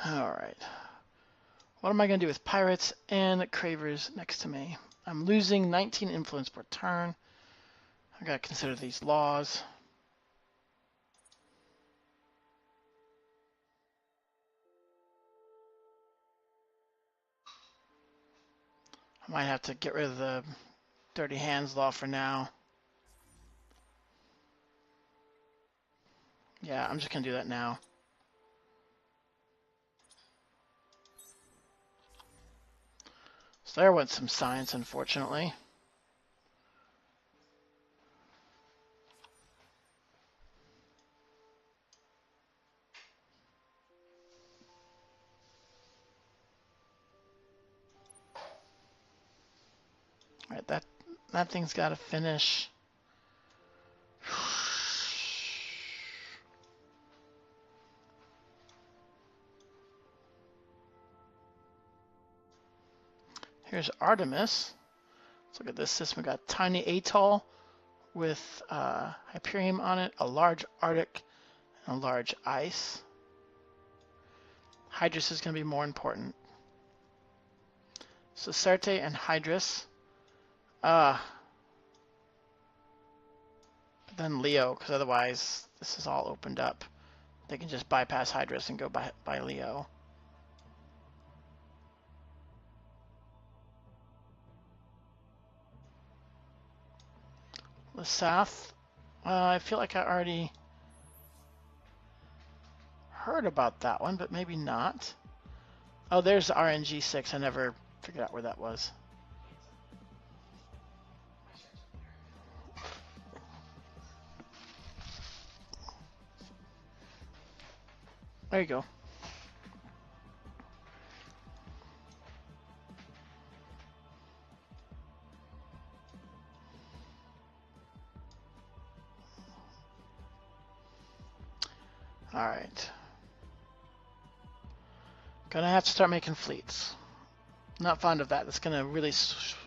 Alright. What am I going to do with pirates and cravers next to me? I'm losing 19 influence per turn. I got to consider these laws. I might have to get rid of the dirty hands law for now. Yeah, I'm just going to do that now. So there went some science, unfortunately. Alright, that thing's got to finish. Here's Artemis. Let's look at this system. We got tiny atoll with Hyperium on it, a large Arctic, and a large ice. Hydrus is going to be more important. So Certe and Hydrus. But then Leo, because otherwise this is all opened up. They can just bypass Hydrus and go by Leo. Lasath, I feel like I already heard about that one, but maybe not. Oh, there's the RNG6. I never figured out where that was. There you go. Alright. Gonna have to start making fleets. Not fond of that. That's gonna really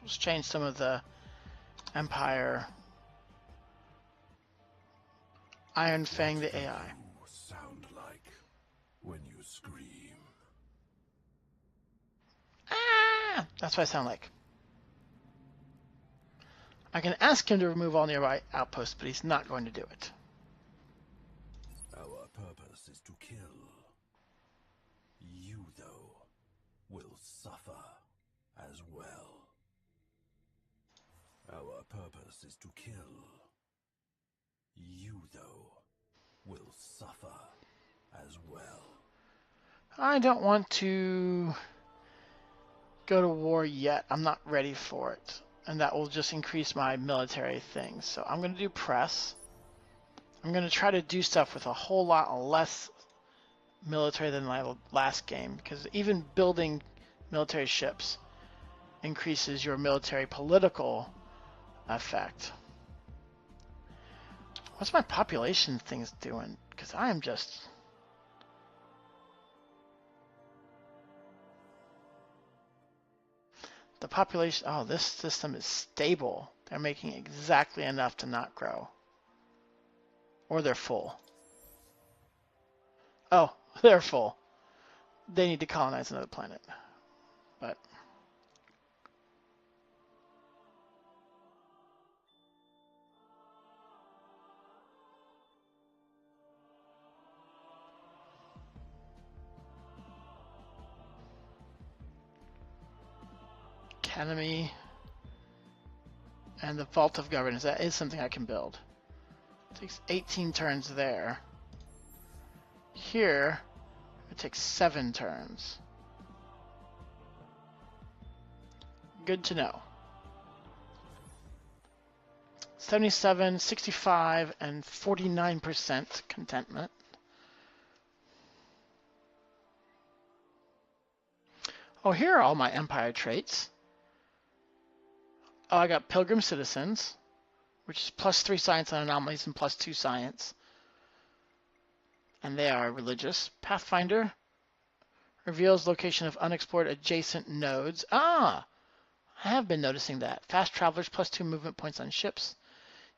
change some of the Empire. Iron Fang the AI. You sound like when you scream. Ah! That's what I sound like. I can ask him to remove all nearby outposts, but he's not going to do it. Our purpose is to kill. You, though, will suffer as well. Our purpose is to kill. You, though, will suffer as well. I don't want to go to war yet. I'm not ready for it. And that will just increase my military things. So I'm going to do press. I'm going to try to do stuff with a whole lot less military than my last game. Because even building military ships increases your military political effect. What's my population things doing? Because I am just... The population... Oh, this system is stable. They're making exactly enough to not grow. Or they're full. Oh, they're full. They need to colonize another planet. But... Academy and the Vault of Governance. That is something I can build. It takes 18 turns there. Here, it takes 7 turns. Good to know. 77, 65, and 49% contentment. Oh, here are all my empire traits. Oh, I got Pilgrim Citizens, which is +3 science on anomalies and +2 science. And they are religious. Pathfinder reveals location of unexplored adjacent nodes. Ah, I have been noticing that. Fast travelers +2 movement points on ships.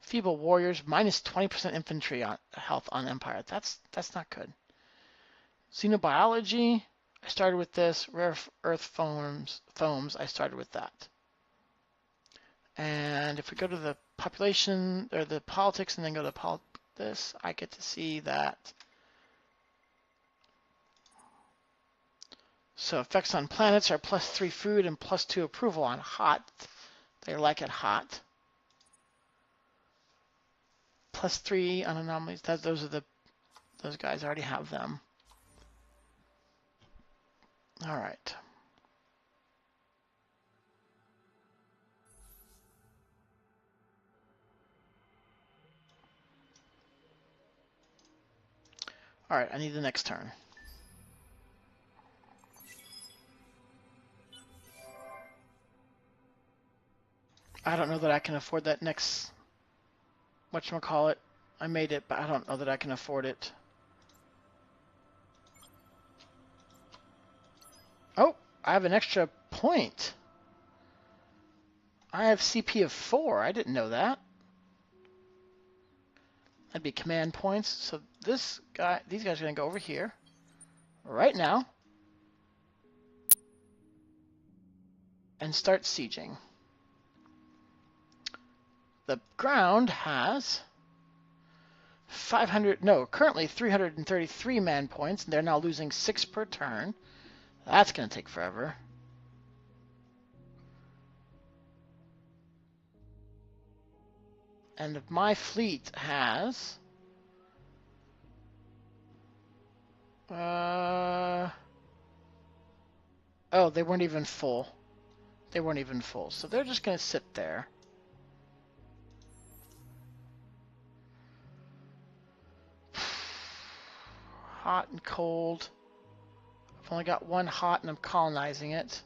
Feeble warriors -20% infantry on health on Empire. That's not good. Xenobiology. I started with this. Rare earth foams. I started with that. And if we go to the population or the politics and then go to this, I get to see that. So effects on planets are +3 food and +2 approval on hot. They like it hot. +3 on anomalies. Those guys. I already have them. All right. All right, I need the next turn. I don't know that I can afford that next... Whatchamacallit. I made it, but I don't know that I can afford it. Oh, I have an extra point. I have CP of 4. I didn't know that. That'd be command points. So these guys are going to go over here right now and start sieging. The ground has currently 333 man points, and they're now losing 6 per turn. That's going to take forever. And my fleet has... oh, they weren't even full. They weren't even full. So they're just going to sit there. Hot and cold. I've only got one hot and I'm colonizing it.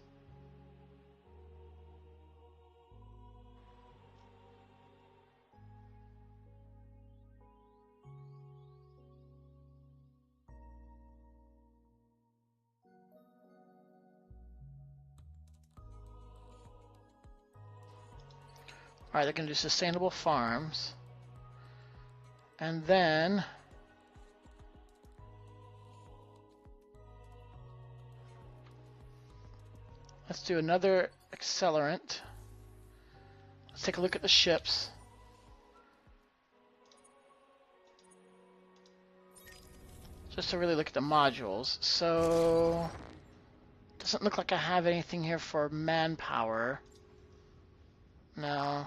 Alright, they're going to do sustainable farms. And then... let's do another accelerant. Let's take a look at the ships. Just to really look at the modules. So... doesn't look like I have anything here for manpower. No.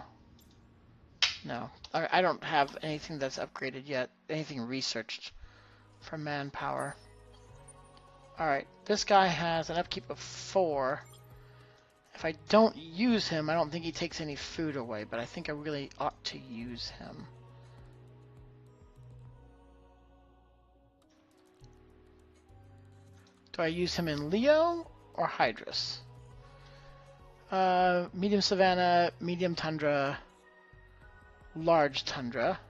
No. I don't have anything that's upgraded yet. Anything researched for manpower. Alright, this guy has an upkeep of 4. If I don't use him, I don't think he takes any food away, but I think I really ought to use him. Do I use him in Leo or Hydrus? Medium Savanna, Medium Tundra, Large Tundra.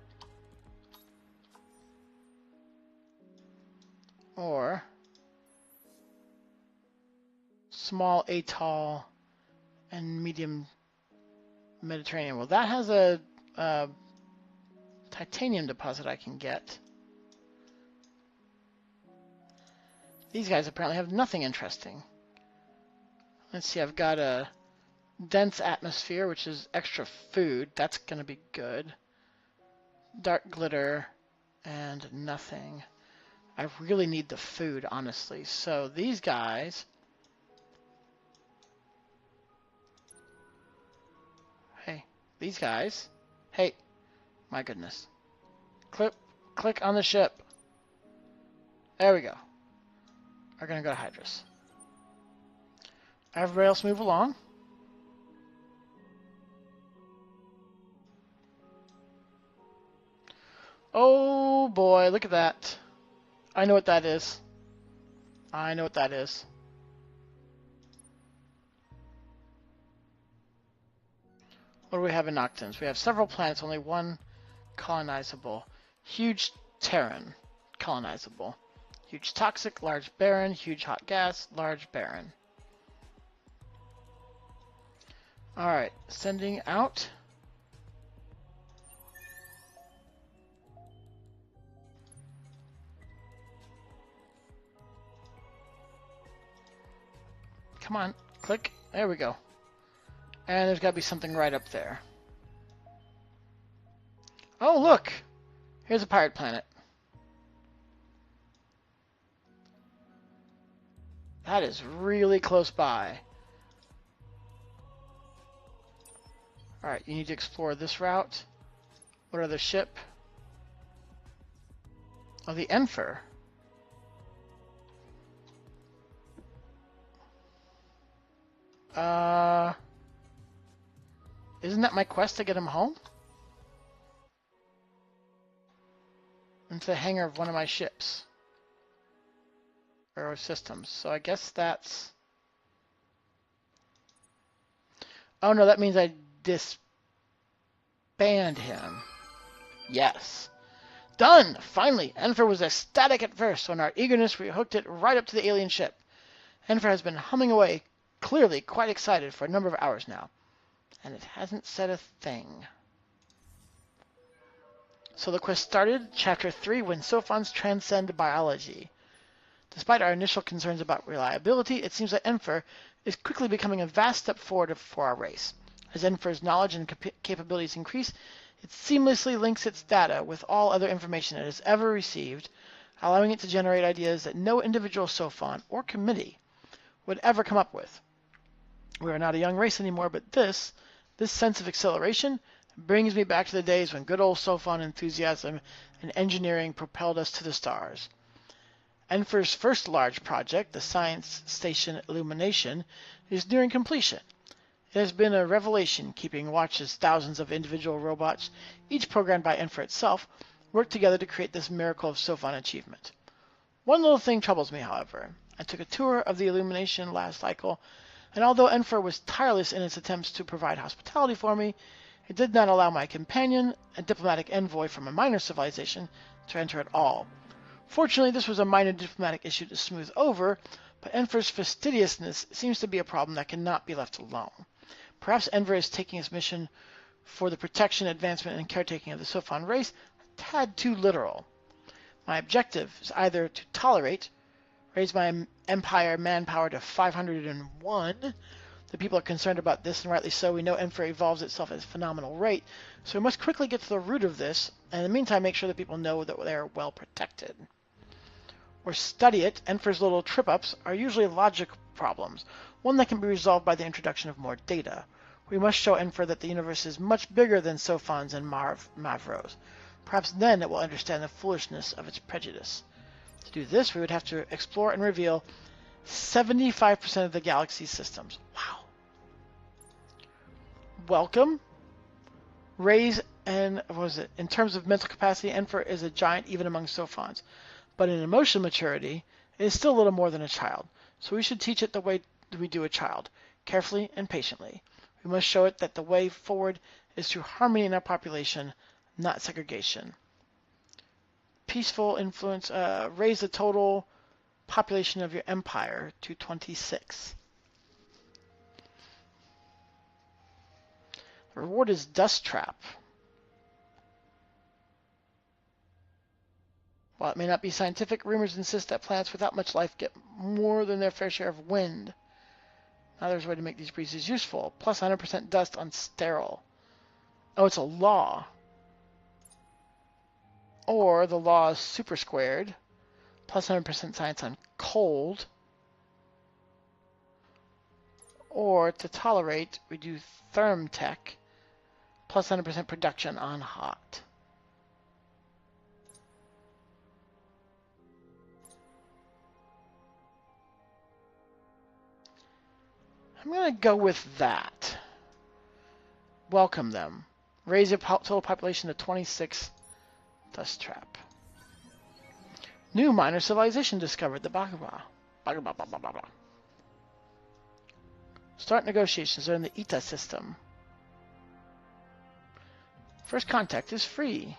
Or Small Atoll and Medium Mediterranean. Well, that has a titanium deposit I can get. These guys apparently have nothing interesting. Let's see, I've got a dense atmosphere, which is extra food. That's going to be good. Dark glitter and nothing. I really need the food, honestly. So these guys... hey, these guys... hey, my goodness. Click on the ship. There we go. Are going to go to Hydrus. Everybody else move along. Oh boy, look at that. I know what that is. I know what that is. What do we have in Octans? We have several planets, only one colonizable. Huge Terran, colonizable. Huge toxic, large barren, huge hot gas, large barren. Alright, sending out. Come on, click. There we go. And there's got to be something right up there. Oh, look! Here's a pirate planet. That is really close by. Alright, you need to explore this route. What other ship? Oh, the Enfer. Isn't that my quest to get him home? Into the hangar of one of my ships. Or systems. So I guess that's... oh no, that means I disband him. Yes. Done! Finally! Enfer was ecstatic at first, so in our eagerness we hooked it right up to the alien ship. Enfer has been humming away, clearly quite excited for a number of hours now. And it hasn't said a thing. So the quest started, Chapter 3, when Sophons transcend biology. Despite our initial concerns about reliability, it seems that Enfer is quickly becoming a vast step forward for our race. As Enfer's knowledge and capabilities increase, it seamlessly links its data with all other information it has ever received, allowing it to generate ideas that no individual Sophon or committee would ever come up with. We are not a young race anymore, but this sense of acceleration brings me back to the days when good old Sophon enthusiasm and engineering propelled us to the stars. Enfer's first large project, the Science Station Illumination, is nearing completion. It has been a revelation keeping watch as thousands of individual robots, each programmed by Enfer itself, work together to create this miracle of Sophon achievement. One little thing troubles me, however. I took a tour of the Illumination last cycle, and although Enfer was tireless in its attempts to provide hospitality for me, it did not allow my companion, a diplomatic envoy from a minor civilization, to enter at all. Fortunately, this was a minor diplomatic issue to smooth over, but Enfer's fastidiousness seems to be a problem that cannot be left alone. Perhaps Enfer is taking his mission for the protection, advancement, and caretaking of the Sophon race a tad too literal. My objective is either to tolerate, raise my empire manpower to 501. The people are concerned about this, and rightly so. We know Enfer evolves itself at a phenomenal rate, so we must quickly get to the root of this, and in the meantime make sure that people know that they are well protected. Or study it. Enfer's little trip-ups are usually logic problems, one that can be resolved by the introduction of more data. We must show Enfer that the universe is much bigger than Sophons and Mavros. Perhaps then it will understand the foolishness of its prejudice. To do this, we would have to explore and reveal 75% of the galaxy's systems. Wow. Welcome. Raise and, what was it? In terms of mental capacity, Enfer is a giant even among Sophons. But in emotional maturity, it is still little more than a child. So we should teach it the way we do a child, carefully and patiently. We must show it that the way forward is through harmony in our population, not segregation. Peaceful influence, raise the total population of your empire to 26. The reward is Dust Trap. While it may not be scientific, rumors insist that planets without much life get more than their fair share of wind. Now there's a way to make these breezes useful. Plus 100% dust on sterile. Oh, it's a law. Or the law is super squared. Plus 100% science on cold. Or to tolerate, we do therm tech. Plus 100% production on hot. I'm going to go with that. Welcome them. Raise your total population to 26. Dust Trap. New minor civilization discovered, the Bagaba. Start negotiations. They're in the Ita system. First contact is free.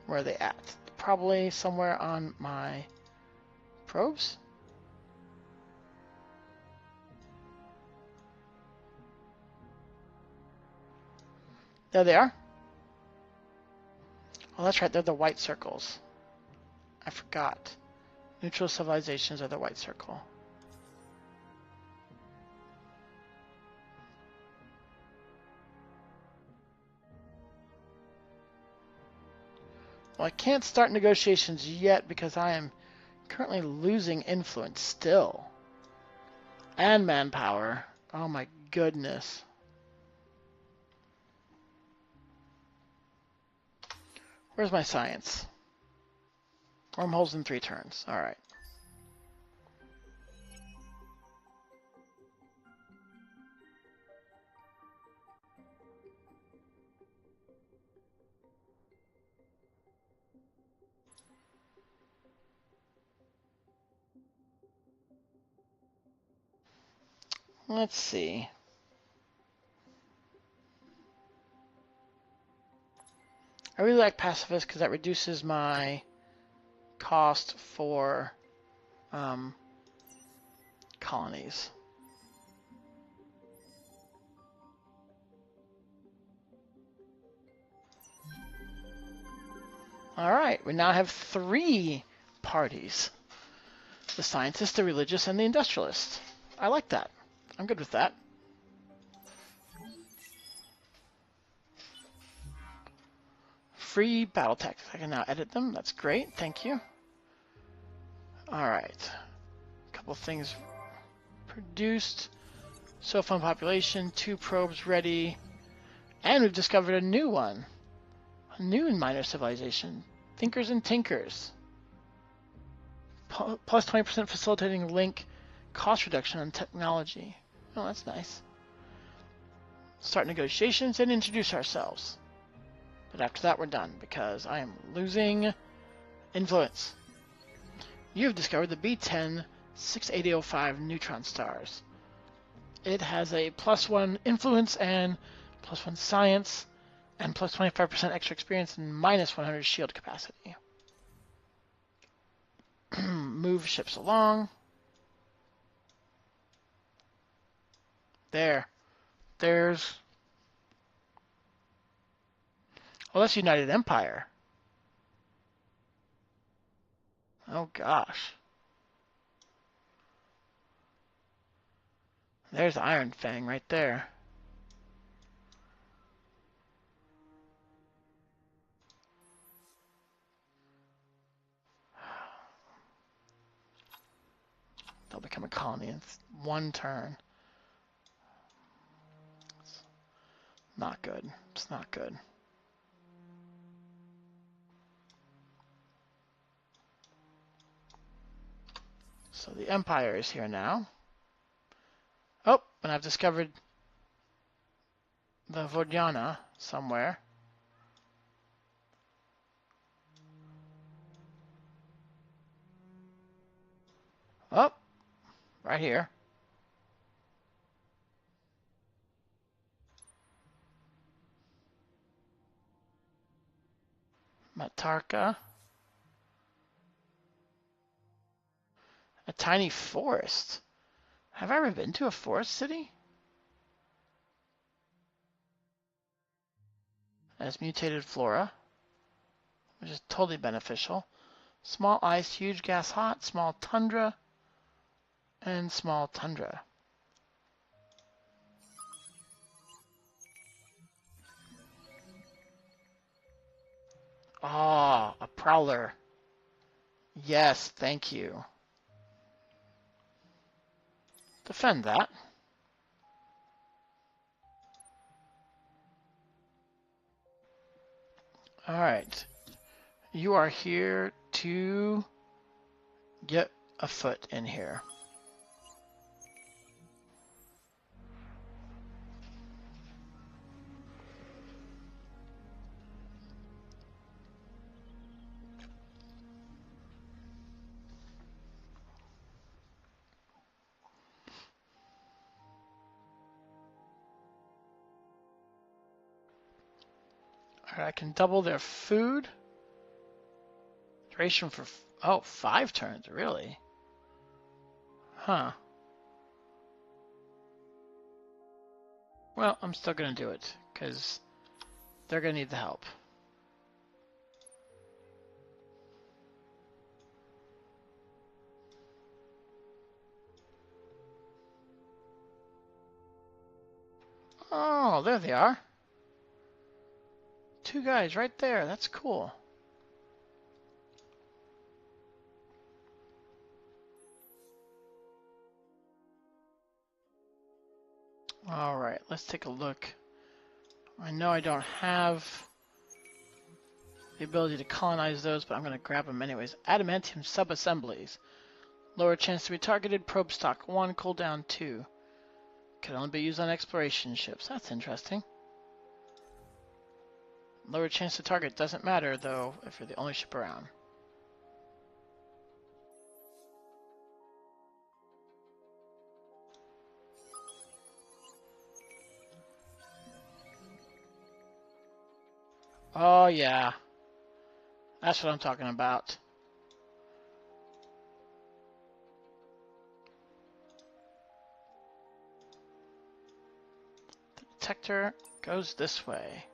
Where are they at? Probably somewhere on my probes. There they are. Oh, that's right. They're the white circles. I forgot. Neutral civilizations are the white circle. Well, I can't start negotiations yet because I am currently losing influence still. And manpower. Oh my goodness. Where's my science? Wormholes in 3 turns. Alright. Let's see. I really like pacifist because that reduces my cost for colonies. Alright, we now have 3 parties. The scientist, the religious, and the industrialist. I like that. I'm good with that. Free battle tactics. I can now edit them. That's great. Thank you. Alright. A couple things produced. Sophon population. 2 probes ready. And we've discovered a new one. A new minor civilization. Thinkers and Tinkers. Plus 20% facilitating link. Cost reduction on technology. Oh, that's nice. Start negotiations and introduce ourselves. But after that, we're done because I am losing influence. You have discovered the B10 68005 neutron stars. It has a +1 influence and +1 science and plus 25% extra experience and minus 100 shield capacity. Move ships along. There. There's... Oh, that's United Empire. Oh, gosh. There's Iron Fang right there. They'll become a colony in one turn. It's not good. It's not good. So the Empire is here now. Oh, and I've discovered the Vodjana somewhere. Oh, right here. Matarka. A tiny forest. Have I ever been to a forest city? As mutated flora, which is totally beneficial. Small ice, huge gas hot, small tundra, and small tundra. Ah, a prowler. Yes, thank you. Defend that. Alright. You are here to get a foot in here. Alright, I can double their food. Duration for, oh, 5 turns, really? Huh. Well, I'm still gonna do it, because they're gonna need the help. Oh, there they are. 2 guys right there. That's cool. Alright, let's take a look. I know I don't have the ability to colonize those, but I'm going to grab them anyways. Adamantium sub-assemblies. Lower chance to be targeted. Probe stock 1, cooldown 2. Can only be used on exploration ships. That's interesting. Lower chance to target doesn't matter, though, if you're the only ship around. Oh, yeah. That's what I'm talking about. The detector goes this way.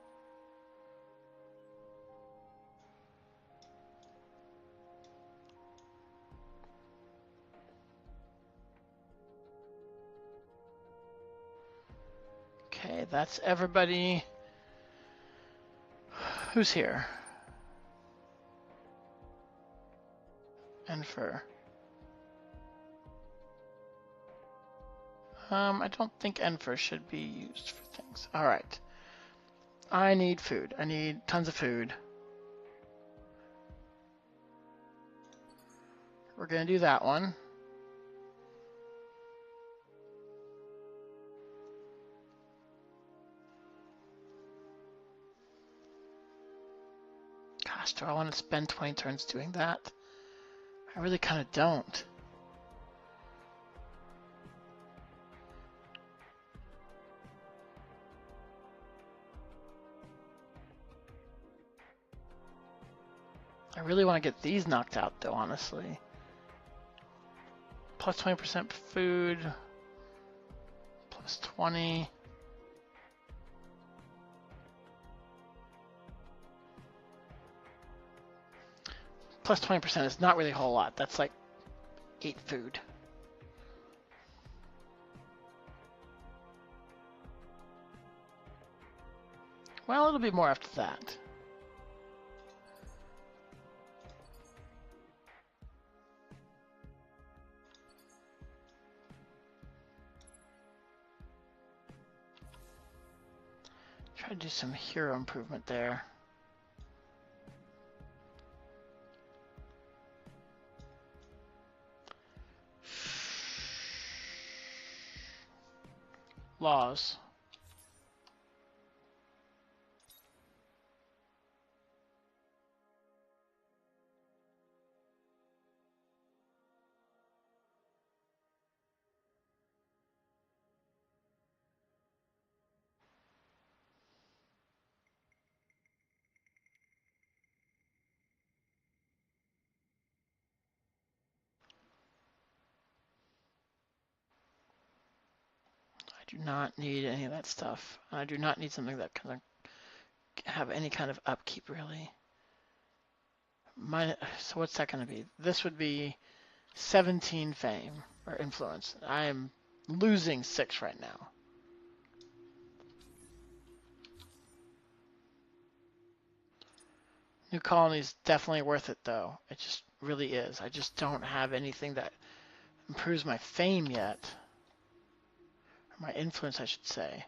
Okay, that's everybody. Who's here? Enfer. I don't think Enfer should be used for things. Alright. I need food. I need tons of food. We're gonna do that one. Gosh, do I want to spend 20 turns doing that? I really kind of don't. I really want to get these knocked out, though, honestly. Plus 20% food. plus 20. Plus 20% is not really a whole lot. That's like 8 food. Well, it'll be more after that. Try to do some hero improvement there. Laws. I do not need any of that stuff. I do not need something that can have any kind of upkeep, really. So what's that going to be? This would be 17 fame or influence. I am losing 6 right now. New colony is definitely worth it, though. It just really is. I just don't have anything that improves my fame yet. Or my influence, I should say.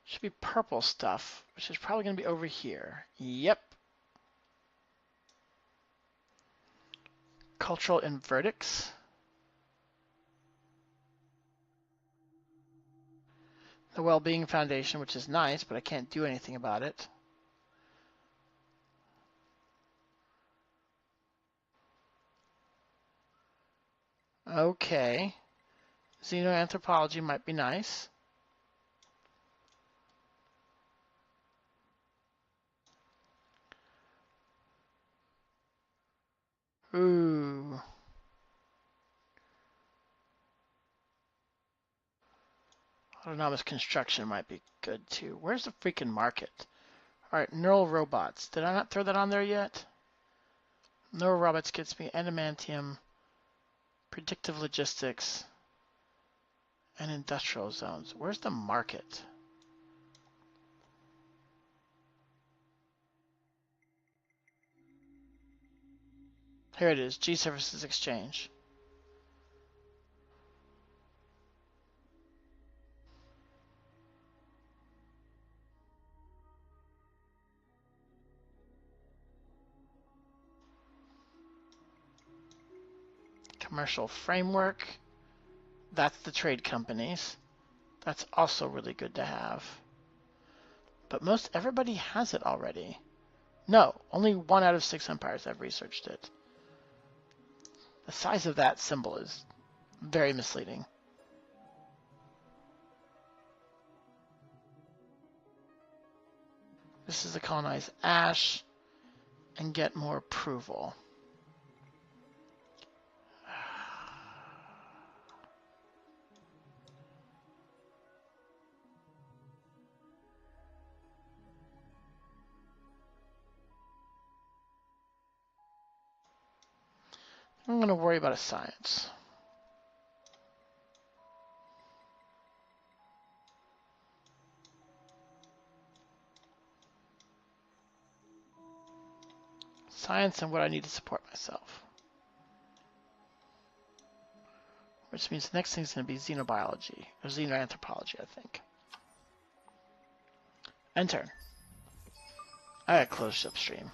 Should be purple stuff, which is probably going to be over here. Yep. Cultural and verdicts. The Well-Being Foundation, which is nice, but I can't do anything about it. Okay. Xenoanthropology might be nice. Ooh. Autonomous construction might be good too. Where's the freaking market? Alright, neural robots. Did I not throw that on there yet? Neural robots gets me adamantium, predictive logistics, and industrial zones. Where's the market? Here it is, G Services Exchange. Commercial framework. That's the trade companies. That's also really good to have. But most everybody has it already. No, only 1 out of 6 empires have researched it. The size of that symbol is very misleading. This is to colonize Ash and get more approval. I'm going to worry about a science. Science and what I need to support myself. Which means the next thing is going to be xenobiology, or xenoanthropology, I think. End turn. I got closed upstream.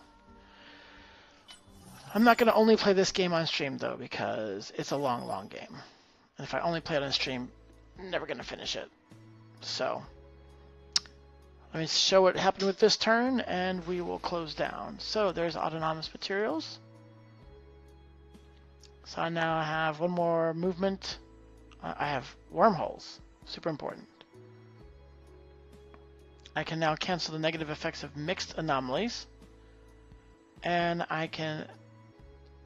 I'm not going to only play this game on stream, though, because it's a long, long game. And if I only play it on stream, I'm never going to finish it. So, let me show what happened with this turn, and we will close down. So, there's autonomous materials. So I now have 1 more movement. I have wormholes. Super important. I can now cancel the negative effects of mixed anomalies. And I can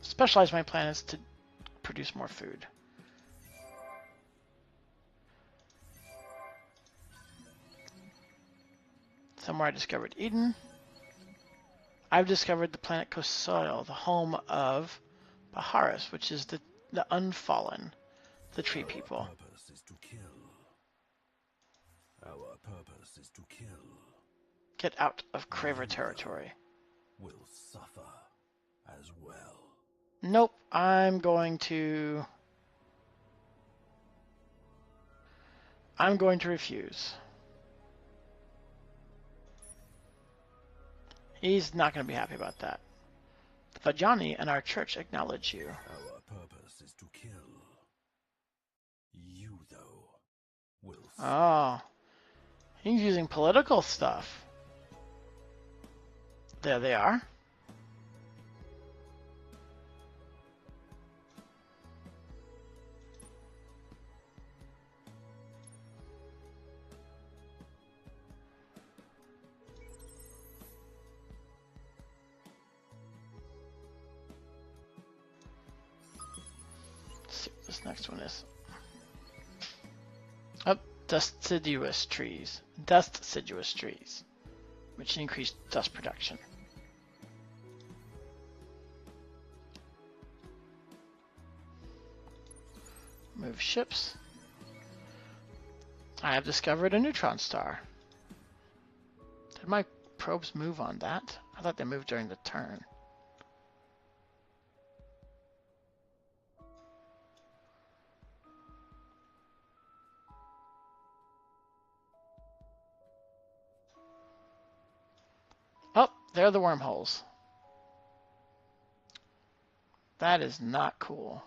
specialize my planets to produce more food. Somewhere I discovered Eden. I've discovered the planet Kosoil, the home of Baharis, which is the unfallen, the tree people. Our purpose is to kill. Our purpose is to kill. Get out of Craver territory. Will suffer as well. Nope, I'm going to refuse. He's not going to be happy about that. Vajani and our church acknowledge you. Our purpose is to kill. You, though, will Oh, he's using political stuff. There they are. Let's see what this next one is. Oh, deciduous trees. Dust deciduous trees, which increase dust production. Move ships. I have discovered a neutron star. Did my probes move on that? I thought they moved during the turn. Oh, there are the wormholes. That is not cool.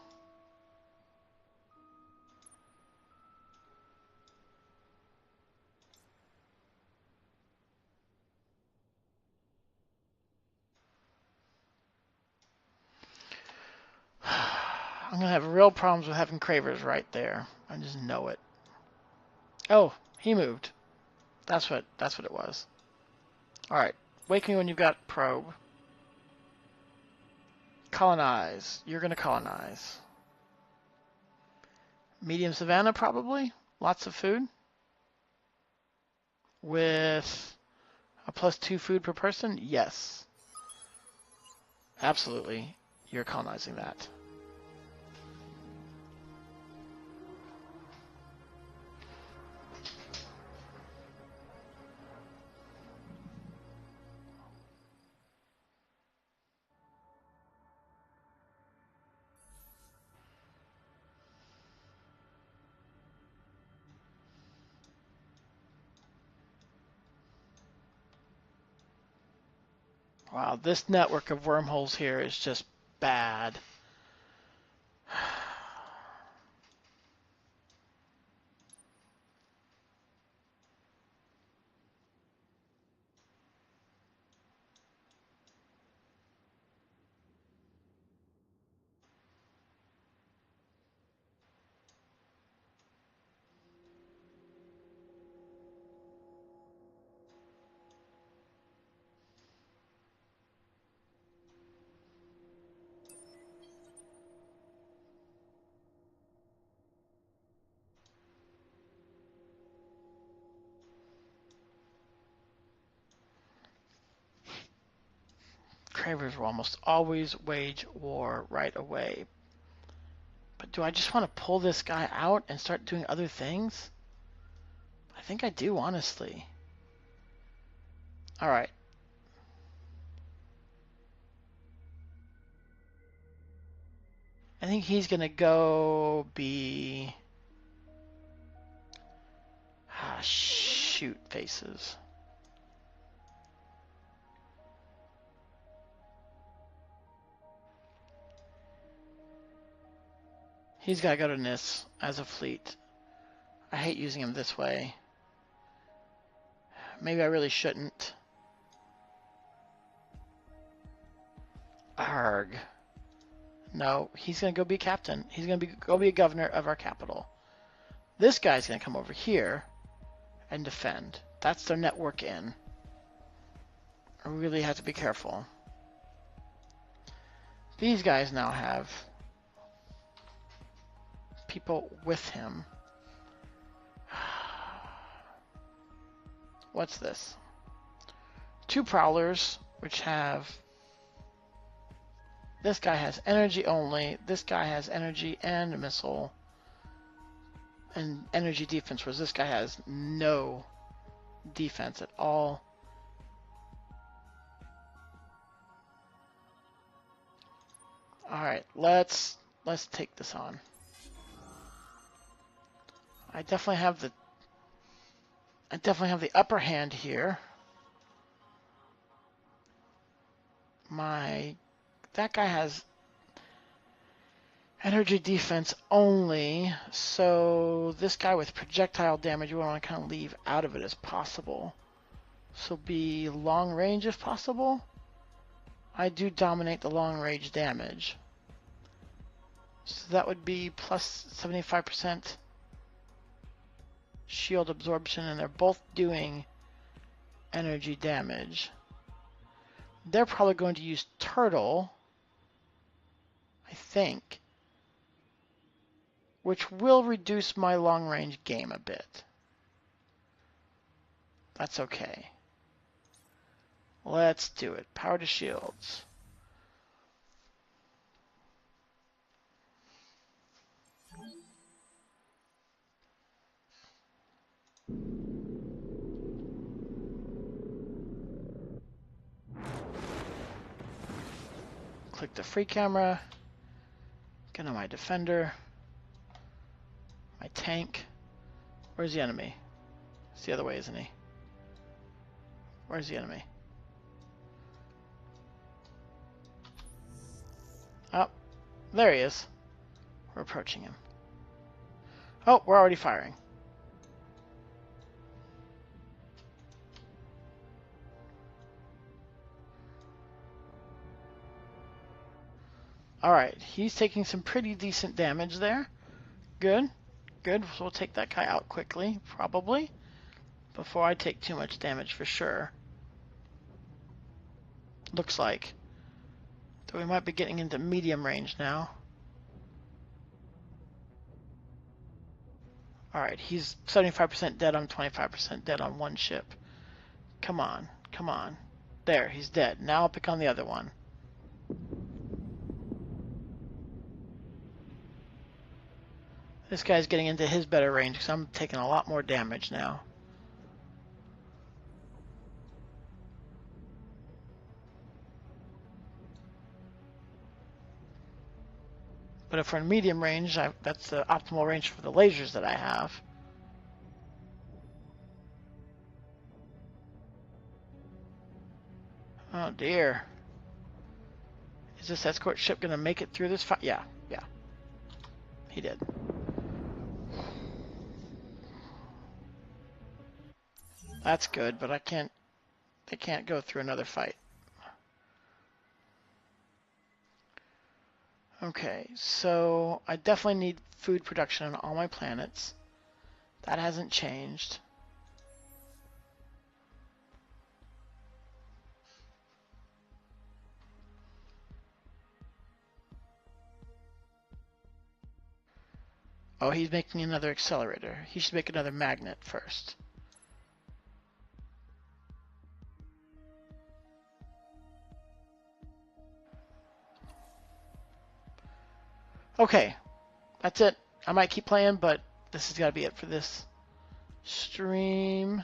I'm gonna have real problems with having cravers right there. I just know it. Oh, he moved. That's what it was. Alright. Wake me when you've got probe. Colonize. You're gonna colonize. Medium savanna probably. Lots of food. With a +2 food per person? Yes. Absolutely. You're colonizing that. Wow, this network of wormholes here is just bad. Cravers will almost always wage war right away. But do I just want to pull this guy out and start doing other things? I think I do, honestly. Alright. I think he's gonna go be... shoot faces. He's gotta go to Nis as a fleet. I hate using him this way. Maybe I really shouldn't. Arg. No, he's gonna go be captain. He's gonna go be a governor of our capital. This guy's gonna come over here and defend. That's their network in. I really have to be careful. These guys now have people with him. What's this? 2 prowlers, which have... This guy has energy only. This guy has energy and a missile. And energy defense, whereas this guy has no defense at all. Alright, let's take this on. I definitely have the upper hand here. That guy has energy defense only, so this guy with projectile damage we want to kind of leave out of it as possible. So be long range if possible. I do dominate the long range damage. So that would be plus 75% shield absorption, and they're both doing energy damage. They're probably going to use Turtle, I think, which will reduce my long range game a bit. That's okay. Let's do it. Power to shields. Click the free camera. Get on my defender. My tank. Where's the enemy? It's the other way, isn't he? Where's the enemy? Oh, there he is. We're approaching him. Oh, we're already firing. Alright, he's taking some pretty decent damage there. Good. Good. So we'll take that guy out quickly, probably. Before I take too much damage for sure. Looks like. So we might be getting into medium range now. Alright, he's 75% dead. I'm 25% dead on one ship. Come on. Come on. There, he's dead. Now I'll pick on the other one. This guy's getting into his better range because I'm taking a lot more damage now. But if we're in medium range, that's the optimal range for the lasers that I have. Oh dear. Is this escort ship going to make it through this fight? Yeah, yeah. He did. That's good, but they can't go through another fight. Okay, so I definitely need food production on all my planets. That hasn't changed. Oh, he's making another accelerator. He should make another magnet first. Okay, that's it. I might keep playing, but this has got to be it for this stream.